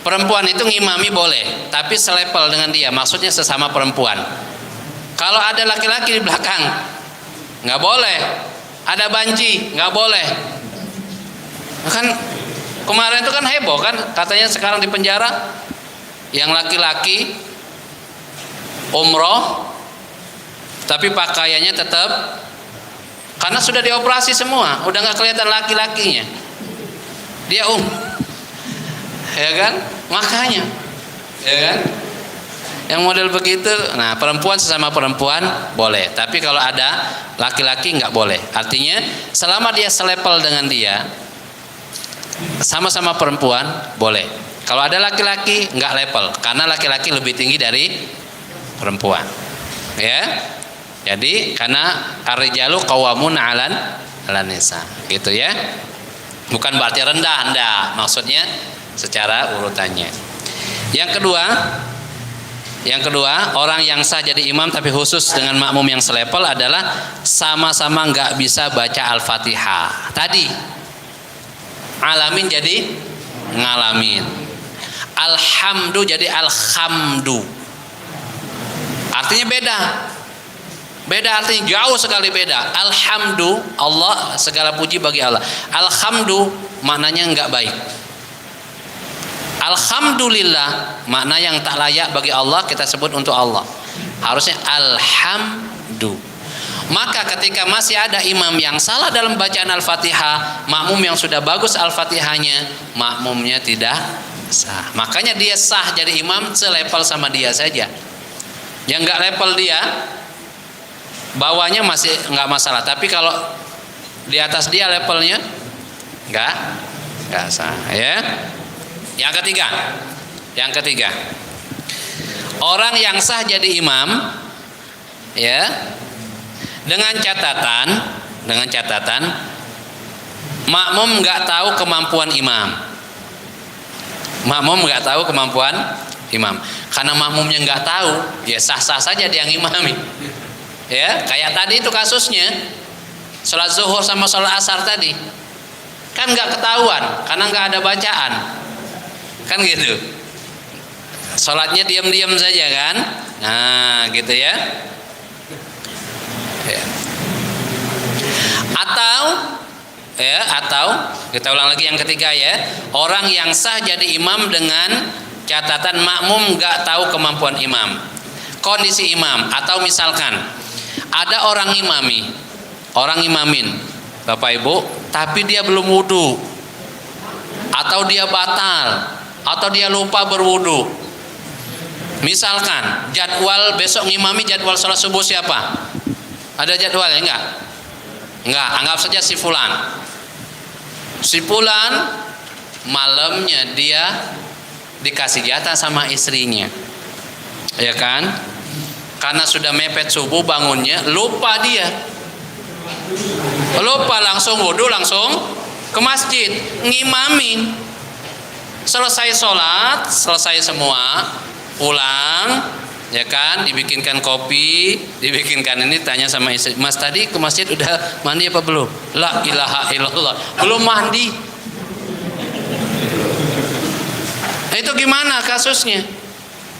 perempuan itu ngimami boleh, tapi selepel dengan dia, maksudnya sesama perempuan. Kalau ada laki-laki di belakang nggak boleh, ada banci nggak boleh. Kan kemarin itu kan heboh kan, katanya sekarang di penjara yang laki-laki umroh tapi pakaiannya tetap, karena sudah dioperasi semua, udah nggak kelihatan laki-lakinya, dia ya kan, makanya ya kan, yang model begitu. Nah, perempuan sesama perempuan boleh, tapi kalau ada laki-laki nggak boleh. Artinya selama dia selepel dengan dia, sama-sama perempuan boleh. Kalau ada laki-laki nggak level, karena laki-laki lebih tinggi dari perempuan. Ya. Jadi karena ar-rijalu qawwamuna 'alan nisa, gitu ya. Bukan berarti rendah, enggak. Maksudnya secara urutannya. Yang kedua, orang yang sah jadi imam tapi khusus dengan makmum yang selevel adalah sama-sama nggak bisa baca Al-Fatihah. Tadi alamin jadi ngalamin. Alhamdu jadi alhamdu. Artinya beda. Beda artinya jauh sekali beda. Alhamdu, Allah, segala puji bagi Allah. Alhamdu maknanya enggak baik. Alhamdulillah makna yang tak layak bagi Allah kita sebut untuk Allah. Harusnya alhamdu. Maka ketika masih ada imam yang salah dalam bacaan Al-Fatihah, makmum yang sudah bagus Al-Fatihahnya, makmumnya tidak sah. Makanya dia sah jadi imam selevel sama dia saja. Yang enggak level dia, bawahnya masih nggak masalah, tapi kalau di atas dia levelnya nggak sah, ya. Yang ketiga, orang yang sah jadi imam, ya, dengan catatan makmum nggak tahu kemampuan imam, karena makmumnya nggak tahu, ya sah-sah saja dia yang imami. Ya, kayak tadi itu kasusnya sholat zuhur sama sholat asar tadi kan nggak ketahuan karena nggak ada bacaan, kan gitu. Sholatnya diam-diam saja kan, nah gitu ya. Atau kita ulang lagi yang ketiga ya, orang yang sah jadi imam dengan catatan makmum nggak tahu kemampuan imam, kondisi imam, atau misalkan ada orang imamin Bapak Ibu, tapi dia belum wudu, atau dia batal, atau dia lupa berwudu. Misalkan jadwal besok ngimami, jadwal sholat subuh siapa? Ada jadwalnya enggak, anggap saja si fulan malamnya dia dikasih jatah sama istrinya, ya kan? Karena sudah mepet subuh bangunnya, lupa langsung wudu, langsung ke masjid ngimamin. Selesai sholat, selesai semua, pulang, ya kan, dibikinkan kopi, dibikinkan ini, tanya sama istri, Mas tadi ke masjid udah mandi apa belum? La ilaha illallah, belum mandi. Itu gimana kasusnya?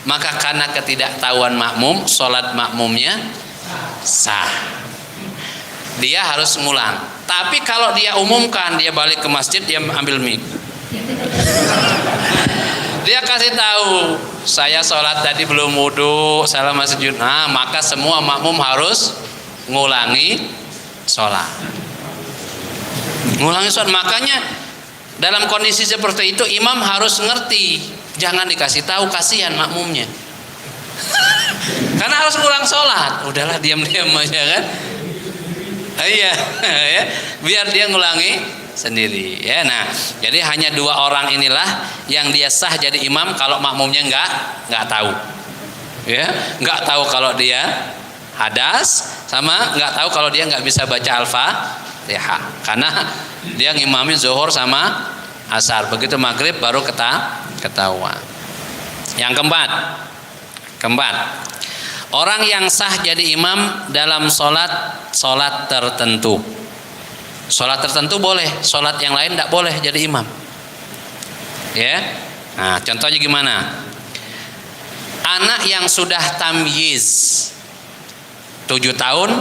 Maka karena ketidaktahuan makmum, sholat makmumnya sah. Dia harus ngulang. Tapi kalau dia umumkan, dia balik ke masjid, dia ambil mic. Dia kasih tahu, saya sholat tadi belum wudu, salah masih sujud. Nah, maka semua makmum harus ngulangi sholat. Makanya dalam kondisi seperti itu imam harus ngerti. Jangan dikasih tahu, kasihan makmumnya. Karena harus ngulang sholat. Udahlah diam-diam aja kan. Iya, ya. Biar dia ngulangi sendiri. Ya, nah, jadi hanya dua orang inilah yang dia sah jadi imam kalau makmumnya nggak tahu. Ya, nggak tahu kalau dia hadas, sama nggak tahu kalau dia nggak bisa baca Al-Fatihah. Karena dia ngimamin zuhur sama asar. Begitu maghrib baru ketahuan. Yang keempat, orang yang sah jadi imam dalam sholat tertentu. Sholat tertentu boleh, sholat yang lain tidak boleh jadi imam. Ya, nah contohnya gimana? Anak yang sudah tamyiz 7 tahun,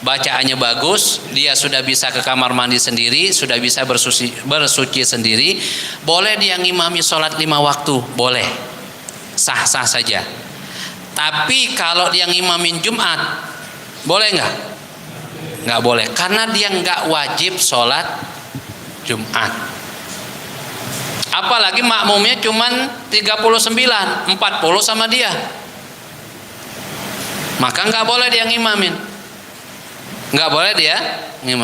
bacaannya bagus, dia sudah bisa ke kamar mandi sendiri, sudah bisa bersuci sendiri, boleh dia ngimami sholat 5 waktu, boleh, sah-sah saja. Tapi kalau dia ngimamin Jumat, boleh nggak boleh, karena dia nggak wajib sholat Jumat. Apalagi makmumnya cuman 39, 40 sama dia, maka nggak boleh dia ngimamin.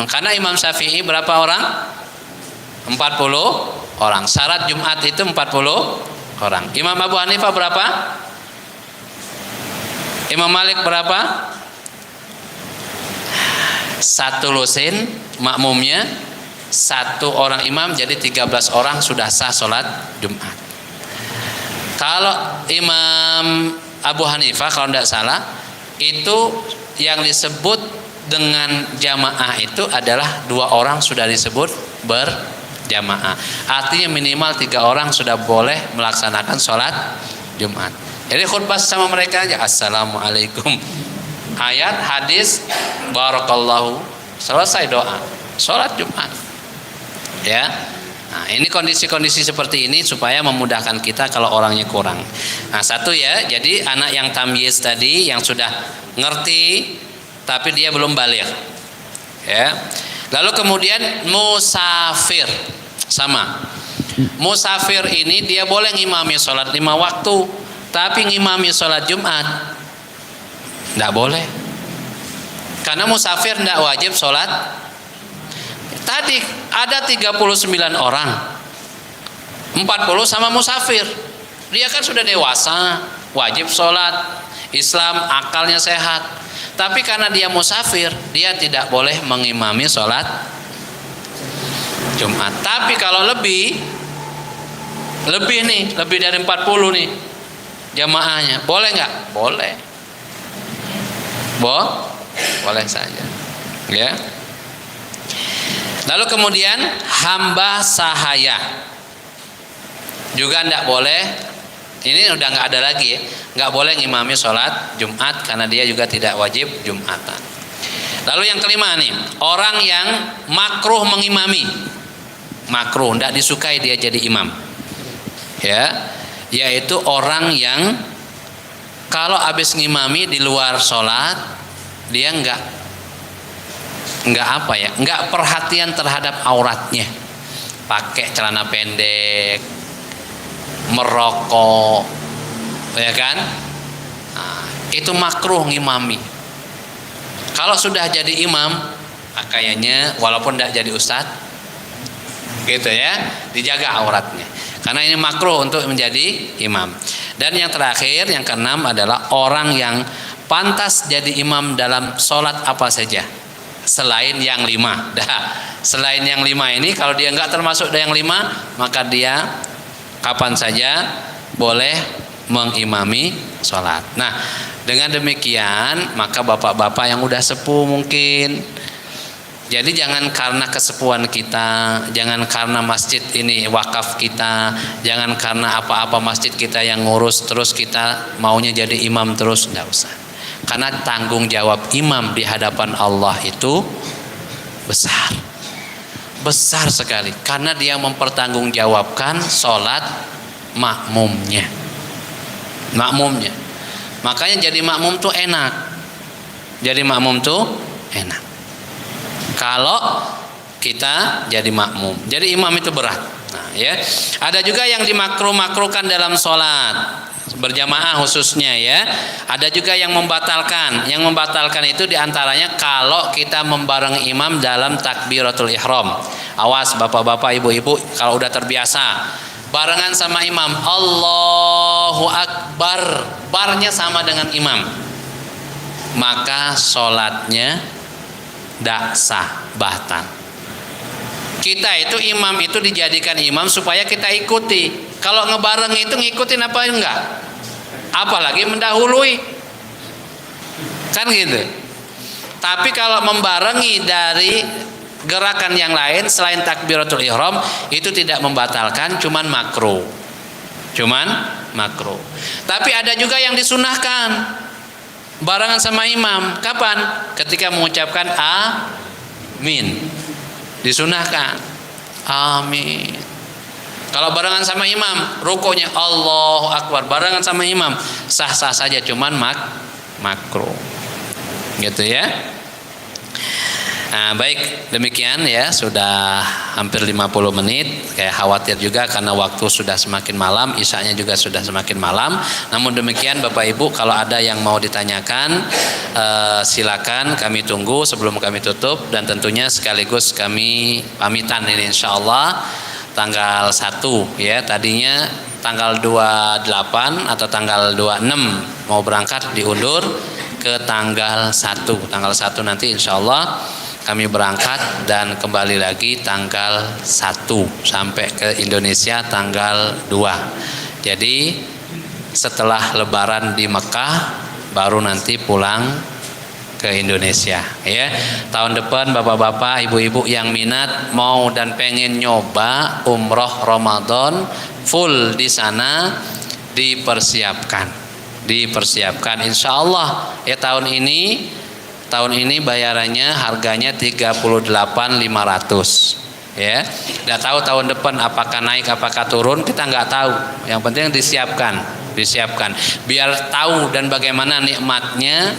Karena Imam Syafi'i berapa orang? 40 orang. Syarat Jumat itu 40 orang. Imam Abu Hanifah berapa? Imam Malik berapa? 1 lusin makmumnya, 1 orang imam, jadi 13 orang sudah sah sholat Jumat. Kalau Imam Abu Hanifah kalau tidak salah itu yang disebut dengan jamaah itu adalah 2 orang sudah disebut berjamaah. Artinya minimal 3 orang sudah boleh melaksanakan sholat Jumat. Jadi khutbah sama mereka aja, assalamualaikum, ayat hadis barakallahu, selesai doa, sholat Jumat. Ya, nah ini kondisi-kondisi seperti ini supaya memudahkan kita kalau orangnya kurang. Nah satu ya, jadi anak yang tamyiz tadi yang sudah ngerti tapi dia belum baligh. Ya. Lalu kemudian musafir, sama. Musafir ini dia boleh ngimami sholat 5 waktu, tapi ngimami sholat Jumat tidak boleh. Karena musafir tidak wajib sholat. Tadi ada 39 orang, 40 sama musafir. Dia kan sudah dewasa, wajib sholat, Islam, akalnya sehat. Tapi karena dia musafir, dia tidak boleh mengimami sholat Jumat. Tapi kalau lebih nih, lebih dari 40 nih jamaahnya, boleh nggak? Boleh. Boleh saja. Ya. Lalu kemudian hamba sahaya juga tidak boleh. Ini udah nggak ada lagi ya, nggak boleh ngimami sholat Jumat karena dia juga tidak wajib Jumatan. Lalu yang kelima nih, orang yang makruh mengimami, makruh, tidak disukai dia jadi imam, ya, yaitu orang yang kalau habis ngimami di luar sholat dia nggak apa ya, nggak perhatian terhadap auratnya, pakai celana pendek, merokok, ya kan? Nah, itu makruh ngimami. Kalau sudah jadi imam, kayaknya walaupun tidak jadi ustadz, gitu ya, dijaga auratnya. Karena ini makruh untuk menjadi imam. Dan yang terakhir, yang keenam adalah orang yang pantas jadi imam dalam sholat apa saja, selain yang 5. Selain yang 5 ini, kalau dia nggak termasuk yang 5, maka dia kapan saja boleh mengimami sholat. Nah, dengan demikian maka bapak-bapak yang udah sepuh mungkin, jadi jangan karena kesepuhan kita, jangan karena masjid ini wakaf kita, jangan karena apa-apa masjid kita yang ngurus terus kita maunya jadi imam terus, enggak usah. Karena tanggung jawab imam di hadapan Allah itu besar sekali, karena dia mempertanggungjawabkan sholat makmumnya. Makanya jadi makmum tuh enak. Kalau kita jadi makmum. Jadi imam itu berat. Nah, ya. Ada juga yang dimakruh-makruhkan dalam sholat berjamaah khususnya ya. Ada juga yang membatalkan. Yang membatalkan itu diantaranya kalau kita membarengi imam dalam takbiratul ihram. Awas bapak-bapak, ibu-ibu, kalau udah terbiasa barengan sama imam, Allahu Akbar, barnya sama dengan imam, maka sholatnya tidak sah, batal. Kita itu imam itu dijadikan imam supaya kita ikuti. Kalau ngebareng itu ngikutin apa enggak? Apalagi mendahului, kan gitu. Tapi kalau membarengi dari gerakan yang lain selain takbiratul ihram itu tidak membatalkan, cuman makruh. Tapi ada juga yang disunahkan barengan sama imam. Kapan? Ketika mengucapkan amin. Disunahkan. Amin. Kalau barengan sama imam, rukunya Allahu Akbar, barengan sama imam, sah-sah saja, cuman makruh. Gitu ya. Nah, baik, demikian ya, sudah hampir 50 menit. Kayak khawatir juga karena waktu sudah semakin malam, isyanya juga sudah semakin malam. Namun demikian Bapak Ibu, kalau ada yang mau ditanyakan silakan, kami tunggu sebelum kami tutup. Dan tentunya sekaligus kami pamitan ini insyaallah. tanggal 1 ya. Tadinya tanggal 28 atau tanggal 26 mau berangkat, diundur ke tanggal 1. Tanggal 1 nanti insya Allah kami berangkat dan kembali lagi tanggal 1 sampai ke Indonesia tanggal 2. Jadi setelah lebaran di Mekah baru nanti pulang ke Indonesia ya. Tahun depan bapak-bapak, ibu-ibu yang minat mau dan pengen nyoba umroh Ramadan full di sana, dipersiapkan insya Allah ya. Tahun ini bayarannya harganya 38.500 ya. Nggak tahu tahun depan apakah naik apakah turun, kita nggak tahu. Yang penting disiapkan biar tahu dan bagaimana nikmatnya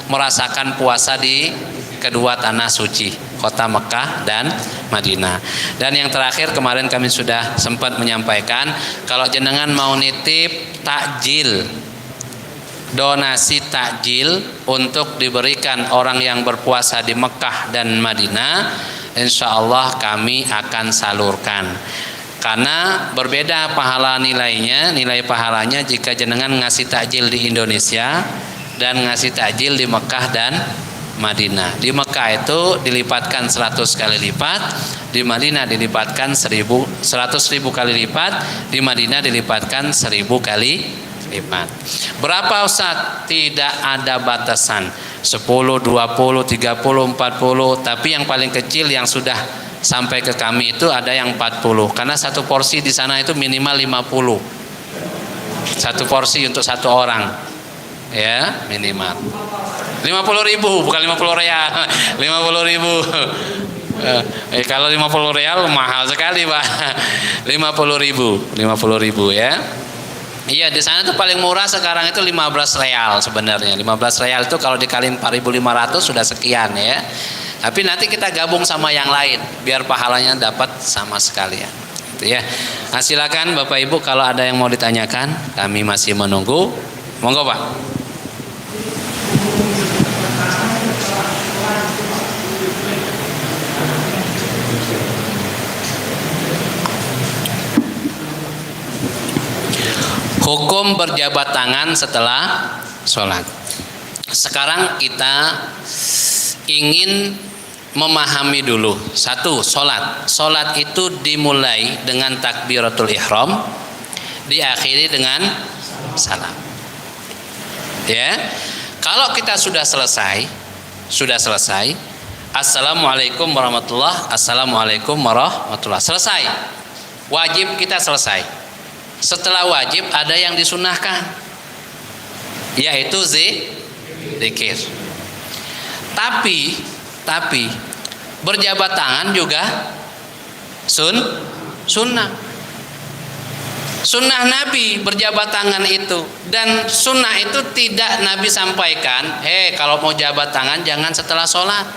merasakan puasa di kedua tanah suci, kota Mekah dan Madinah. Dan yang terakhir, kemarin kami sudah sempat menyampaikan kalau jenengan mau nitip takjil, donasi takjil untuk diberikan orang yang berpuasa di Mekah dan Madinah, insya Allah kami akan salurkan. Karena berbeda pahala nilainya, nilai pahalanya jika jenengan ngasih takjil di Indonesia dan ngasih takjil di Mekah dan Madinah. Di Mekah itu dilipatkan 100 kali lipat, di Madinah dilipatkan 100.000 kali lipat, di Madinah dilipatkan 1.000 kali lipat. Berapa Ustaz? Tidak ada batasan, 10, 20, 30, 40, tapi yang paling kecil yang sudah sampai ke kami itu ada yang 40, karena satu porsi di sana itu minimal 50. Satu porsi untuk satu orang ya, minimal 50.000, bukan 50 real. 50.000. Kalau 50 real mahal sekali Pak. 50.000 ya. Iya, di sana tuh paling murah sekarang itu 15 real sebenarnya. 15 real itu kalau dikali 4.500 sudah sekian ya. Tapi nanti kita gabung sama yang lain biar pahalanya dapat sama sekalian. Gitu ya. Nah, silakan Bapak Ibu kalau ada yang mau ditanyakan, kami masih menunggu. Monggo Pak. Hukum berjabat tangan setelah sholat. Sekarang kita ingin memahami dulu. Satu, sholat. Sholat itu dimulai dengan takbiratul ihram, diakhiri dengan salam. Ya, kalau kita sudah selesai, assalamualaikum warahmatullah, assalamualaikum warahmatullah, selesai. Wajib kita selesai. Setelah wajib ada yang disunahkan, yaitu zikir. Tapi berjabat tangan juga sunnah. Sunnah Nabi berjabat tangan itu, dan sunnah itu tidak Nabi sampaikan, kalau mau jabat tangan jangan setelah sholat,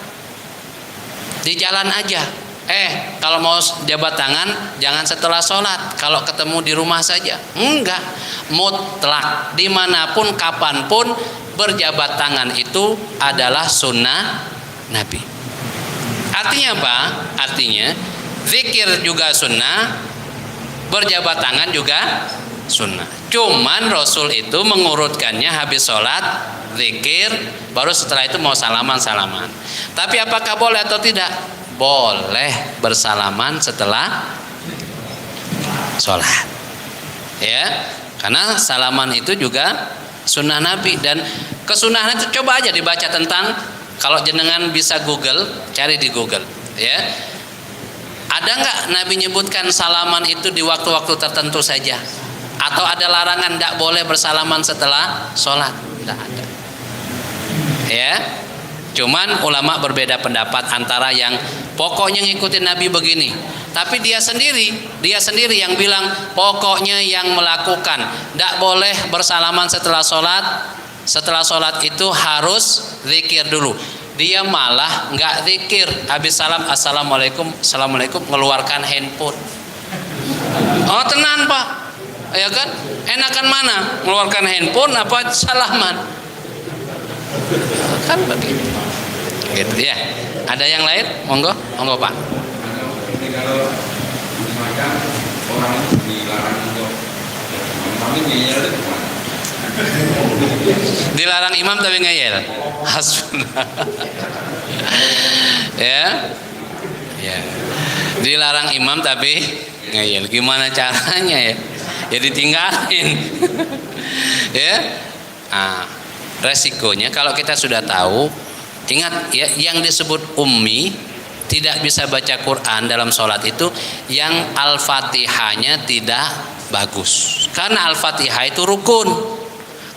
di jalan aja. Kalau mau jabat tangan jangan setelah sholat, kalau ketemu di rumah saja. Enggak, mutlak dimanapun kapanpun berjabat tangan itu adalah sunnah Nabi. Artinya apa? Artinya zikir juga sunnah, berjabat tangan juga sunnah. Cuman Rasul itu mengurutkannya habis sholat zikir, baru setelah itu mau salaman. Tapi apakah boleh atau tidak? Boleh bersalaman setelah sholat ya, karena salaman itu juga sunnah Nabi. Dan kesunahan itu coba aja dibaca tentang, kalau jenengan bisa Google, cari di Google ya, ada nggak Nabi nyebutkan salaman itu di waktu-waktu tertentu saja, atau ada larangan tidak boleh bersalaman setelah sholat? Tidak ada ya. Cuman ulama berbeda pendapat antara yang pokoknya ngikutin Nabi begini, tapi dia sendiri yang bilang pokoknya yang melakukan tidak boleh bersalaman setelah sholat itu harus zikir dulu. Dia malah nggak zikir, habis salam assalamualaikum mengeluarkan handphone. Oh tenan Pak, ya kan? Enakan mana? Mengeluarkan handphone apa salaman? Kan begitu. Gitu ya. Ada yang lain? Monggo Pak. Kalau kadang orang itu dilarang untuk kami ngeyel itu gimana? Dilarang imam tapi ngeyel. Hasbunallah. Ya. Ya. Dilarang imam tapi ngeyel. Gimana caranya ya? Ya ditinggalin. Ya. Nah, resikonya kalau kita sudah tahu, ingat ya, yang disebut ummi tidak bisa baca Quran dalam sholat itu yang Al-Fatihahnya tidak bagus. Karena Al-Fatihah itu rukun.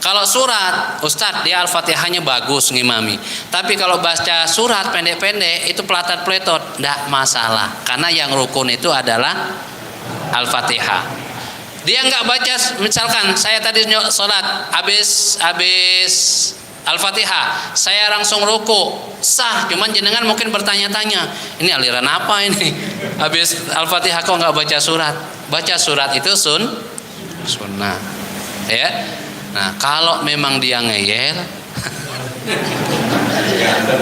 Kalau surat, Ustadz dia Al-Fatihahnya bagus ngimami. Tapi kalau baca surat pendek-pendek itu pelatat-peletot, tidak masalah. Karena yang rukun itu adalah Al-Fatihah. Dia nggak baca, misalkan saya tadi sholat habis Al-Fatihah, saya langsung ruku, sah. Cuman jenengan mungkin bertanya-tanya, ini aliran apa ini? Habis Al-Fatihah kok nggak baca surat? Baca surat itu sunnah, ya. Nah, kalau memang dia ngeyel,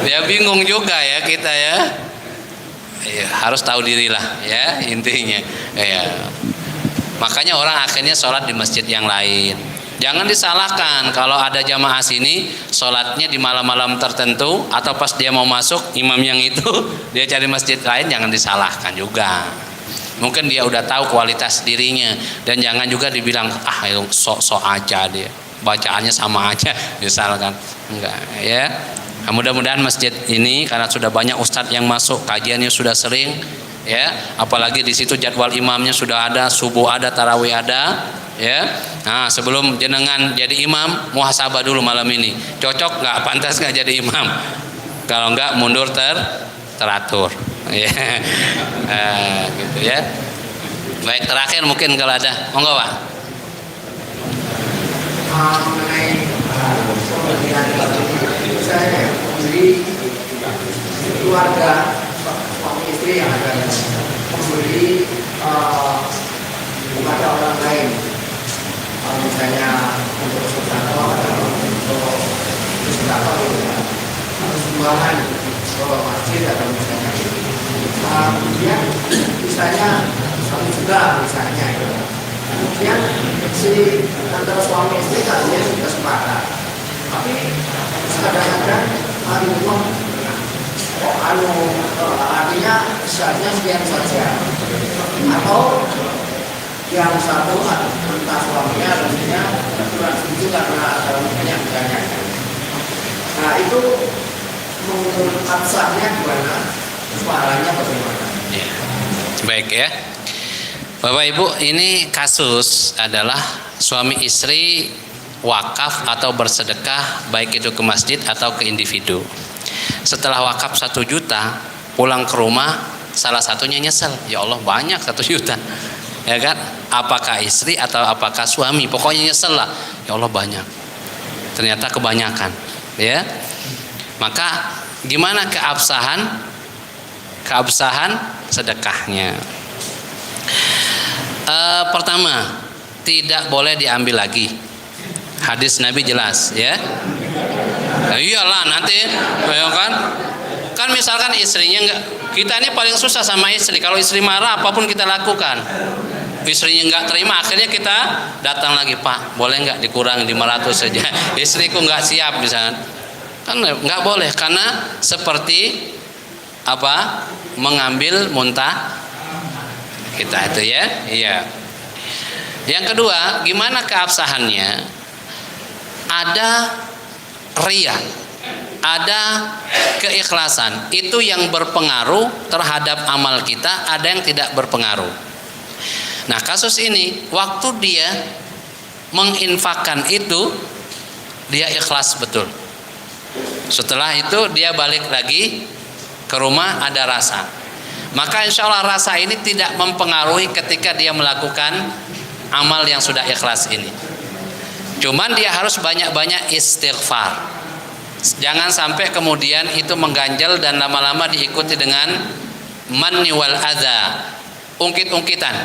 dia bingung juga ya kita ya. Ya harus tahu diri lah, ya intinya. Ya. Makanya orang akhirnya sholat di masjid yang lain. Jangan disalahkan kalau ada jamaah sini sholatnya di malam-malam tertentu atau pas dia mau masuk imam yang itu dia cari masjid lain, jangan disalahkan juga. Mungkin dia udah tahu kualitas dirinya dan jangan juga dibilang sok-sok aja dia bacaannya sama aja misalkan, enggak ya. Nah, mudah-mudahan masjid ini karena sudah banyak ustadz yang masuk, kajiannya sudah sering ya, apalagi di situ jadwal imamnya sudah ada, subuh ada, tarawih ada ya. Nah, sebelum jenengan jadi imam muhasabah dulu malam ini, cocok nggak, pantas nggak jadi imam, kalau nggak mundur teratur ya. Gitu ya. Baik, terakhir mungkin kalau ada monggo Pak. Mengenai pemilihan saya memberi keluarga suami istri yang ada memberi kepada orang lain, misalnya untuk sedekah atau untuk sedekah atau sumbangan ke masjid atau misalnya kemudian misalnya suami juga misalnya kemudian si antara suami istri tadinya sudah sepakat, tapi kadang-kadang artinya syaratnya sekian saja, atau yang satu entah suaminya artinya kurang setuju karena ada banyak misalnya. Nah itu menurut absahnya gimana, suaranya bagaimana? Ya. Baik ya. Bapak Ibu, ini kasus adalah suami istri wakaf atau bersedekah baik itu ke masjid atau ke individu. Setelah wakaf 1 juta, pulang ke rumah salah satunya nyesel, ya Allah banyak 1 juta, ya kan? Apakah istri atau apakah suami? Pokoknya nyesel lah, ya Allah banyak. Ternyata kebanyakan, ya. Maka gimana keabsahan sedekahnya? Pertama, tidak boleh diambil lagi. Hadis Nabi jelas ya. Nah, iyalah nanti ya kan misalkan istrinya enggak, kita ini paling susah sama istri. Kalau istri marah apapun kita lakukan, istrinya enggak terima, akhirnya kita datang lagi, Pak boleh enggak dikurangi 500 saja, istriku enggak siap misalkan. Kan enggak boleh, karena seperti apa, mengambil muntah kita itu ya. Iya. Yang kedua, gimana keabsahannya? Ada riya, ada keikhlasan. Itu yang berpengaruh terhadap amal kita, ada yang tidak berpengaruh. Nah, kasus ini waktu dia menginfakkan itu dia ikhlas betul. Setelah itu dia balik lagi ke rumah ada rasa. Maka insya Allah rasa ini tidak mempengaruhi ketika dia melakukan amal yang sudah ikhlas ini. Cuman dia harus banyak-banyak istighfar. Jangan sampai kemudian itu mengganjal dan lama-lama diikuti dengan manni wal adza, ungkit-ungkitan.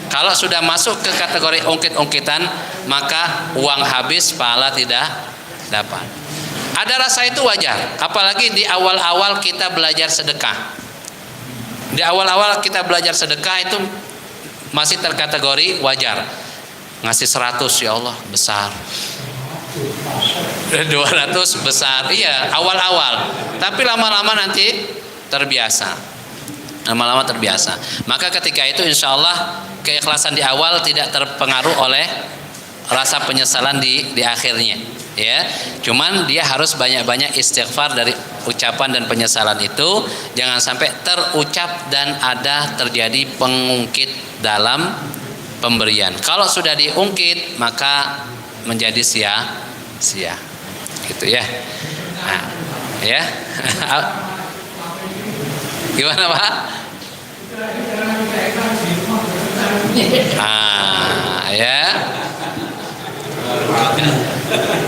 Kalau sudah masuk ke kategori ungkit-ungkitan, maka uang habis, pahala tidak dapat. Ada rasa itu wajar, apalagi di awal-awal kita belajar sedekah. Di awal-awal kita belajar sedekah itu masih terkategori wajar. Ngasih 100 ya Allah besar. 200 besar. Iya, awal-awal. Tapi lama-lama nanti terbiasa. Lama-lama terbiasa. Maka ketika itu insya Allah keikhlasan di awal tidak terpengaruh oleh rasa penyesalan di akhirnya. Ya, cuman dia harus banyak-banyak istighfar dari ucapan dan penyesalan itu, jangan sampai terucap dan ada terjadi pengungkit dalam pemberian. Kalau sudah diungkit maka menjadi sia-sia. Gitu ya. Nah, ya. Gimana, Pak? Ya.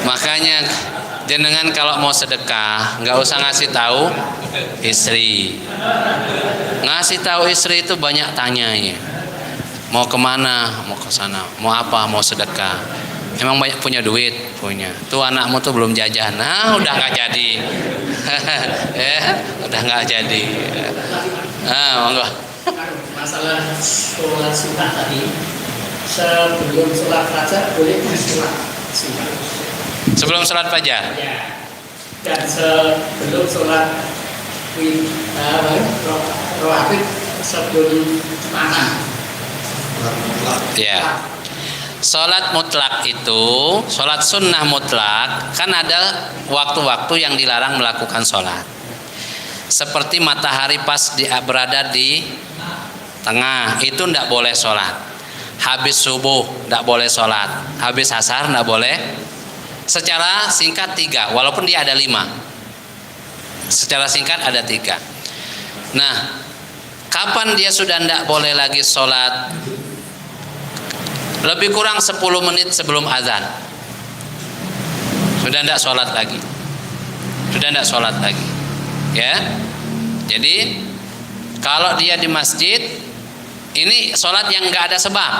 Makanya jenengan kalau mau sedekah nggak usah ngasih tahu istri. Ngasih tahu istri itu banyak tanyanya. Mau kemana? Mau ke sana. Mau apa? Mau sedekah. Emang banyak punya duit? Punya. Tuh anakmu tuh belum jajan. Nah, udah nggak jadi. Udah nggak jadi. Monggo. Masalah sholat sunnah tadi, sebelum sholat fajar boleh sholat sunnah. Sebelum sholat fajar. Ya. Dan sebelum sholat rawatib sebelum makan. Ya. Sholat mutlak itu, sholat sunnah mutlak, kan ada waktu-waktu yang dilarang melakukan sholat. Seperti matahari pas berada di tengah, itu tidak boleh sholat. Habis subuh tidak boleh sholat. Habis asar tidak boleh. Secara singkat 3, walaupun dia ada 5. Secara singkat ada 3. Nah, kapan dia sudah tidak boleh lagi sholat? Lebih kurang 10 menit sebelum azan. Sudah tidak sholat lagi. Sudah tidak sholat lagi. Ya. Jadi kalau dia di masjid, ini sholat yang nggak ada sebab.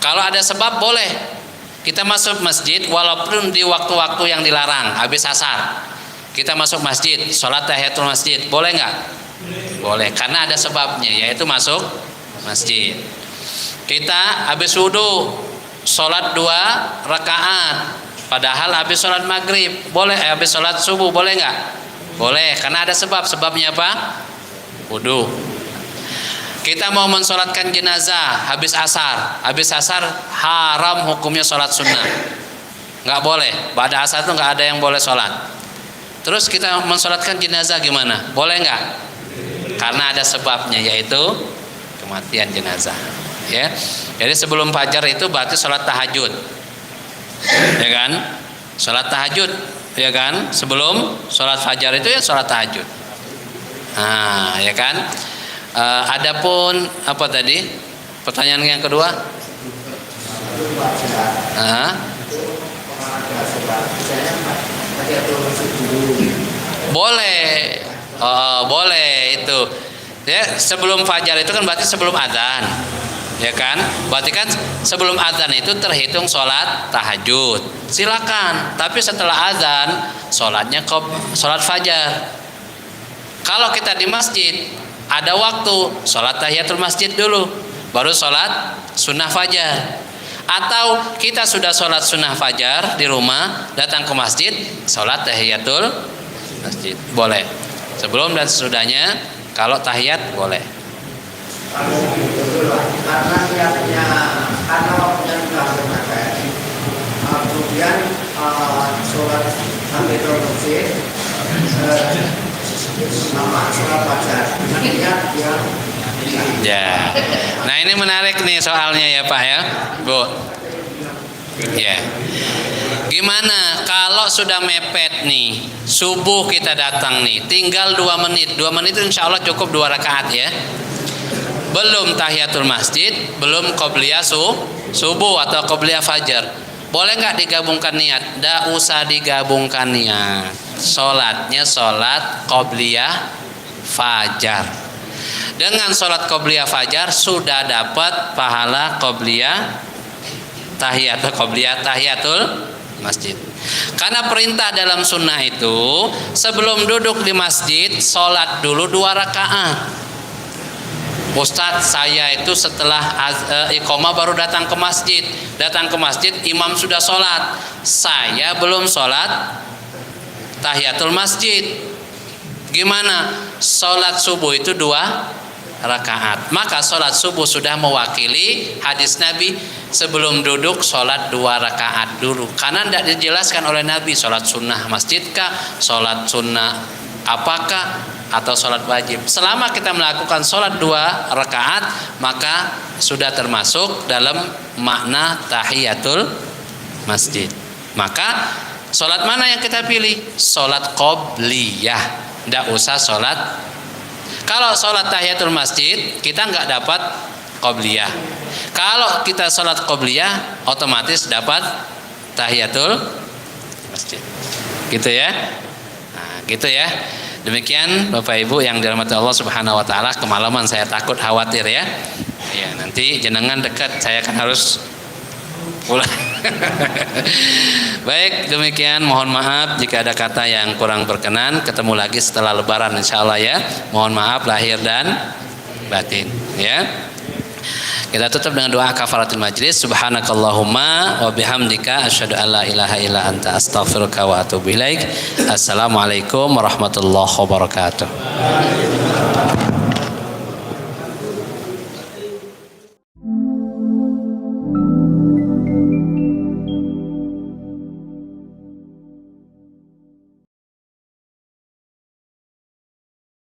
Kalau ada sebab boleh kita masuk masjid walaupun di waktu-waktu yang dilarang. Habis asar kita masuk masjid, sholat tahiyatul masjid, boleh nggak? Boleh, karena ada sebabnya, yaitu masuk masjid. Kita habis wudhu sholat 2 rakaat, padahal habis sholat maghrib boleh, habis sholat subuh boleh nggak? Boleh, karena ada sebab. Sebabnya apa? Wudhu. Kita mau mensolatkan jenazah habis asar. Habis asar haram hukumnya sholat sunnah, nggak boleh. Pada asar itu nggak ada yang boleh sholat. Terus kita mensolatkan jenazah gimana? Boleh nggak? Karena ada sebabnya, yaitu kematian jenazah. Ya, jadi sebelum fajar itu berarti sholat tahajud, ya kan? Sholat tahajud, ya kan? Sebelum sholat fajar itu ya sholat tahajud. Nah, ya kan? Adapun apa tadi? Pertanyaan yang kedua? Boleh, boleh itu. Ya, sebelum fajar itu kan berarti sebelum adzan, ya kan? Berarti kan sebelum adzan itu terhitung sholat tahajud. Silakan. Tapi setelah adzan, sholatnya sholat fajar. Kalau kita di masjid, ada waktu sholat tahiyatul masjid dulu, baru sholat sunnah fajar. Atau kita sudah sholat sunnah fajar di rumah, datang ke masjid, sholat tahiyatul masjid. Boleh. Sebelum dan sesudahnya, kalau tahiyat boleh. Karena niatnya, karena waktunya sudah berpakai, kemudian sholat tahiyatul masjid sama sholat fajar, niat dia. Ya. Nah, ini menarik nih soalnya ya Pak ya, Bu. Ya. Gimana kalau sudah mepet nih, subuh kita datang nih, tinggal 2 menit. 2 menit insya Allah cukup 2 rakaat ya. Belum tahiyatul masjid, belum qobliyah subuh atau qobliyah fajar. Boleh nggak digabungkan niat? Nggak usah digabungkan niat. Sholatnya sholat qobliyah fajar. Dengan sholat qobliyah fajar sudah dapat pahala qobliyah tahiyatul masjid. Karena perintah dalam sunnah itu sebelum duduk di masjid sholat dulu 2 rakaat. Ustadz, saya itu setelah iqamah baru datang ke masjid. Datang ke masjid, imam sudah sholat. Saya belum sholat tahiyatul masjid. Gimana? Sholat subuh itu 2 rakaat. Maka sholat subuh sudah mewakili hadis Nabi, sebelum duduk sholat 2 rakaat dulu. Karena tidak dijelaskan oleh Nabi sholat sunnah masjidkah, sholat sunnah apakah, atau sholat wajib. Selama kita melakukan sholat 2 rakaat, maka sudah termasuk dalam makna tahiyatul masjid. Maka sholat mana yang kita pilih? Sholat qobliyah. Tidak usah sholat. Kalau sholat tahiyatul masjid, kita nggak dapat qobliyah. Kalau kita sholat qobliyah, otomatis dapat tahiyatul masjid. Gitu ya. Nah, gitu ya. Demikian Bapak Ibu yang dirahmati Allah Subhanahu wa taala, kemalaman saya takut khawatir ya. Ya, nanti jenengan dekat, saya kan harus pulang. Baik, demikian, mohon maaf jika ada kata yang kurang berkenan. Ketemu lagi setelah lebaran insyaallah ya. Mohon maaf lahir dan batin ya. Kita tutup dengan doa kafaratul majlis. Subhanakallahumma wa bihamdika asyhadu an la ilaha illa anta astaghfiruka wa atubu ilaik. Assalamualaikum warahmatullahi wabarakatuh.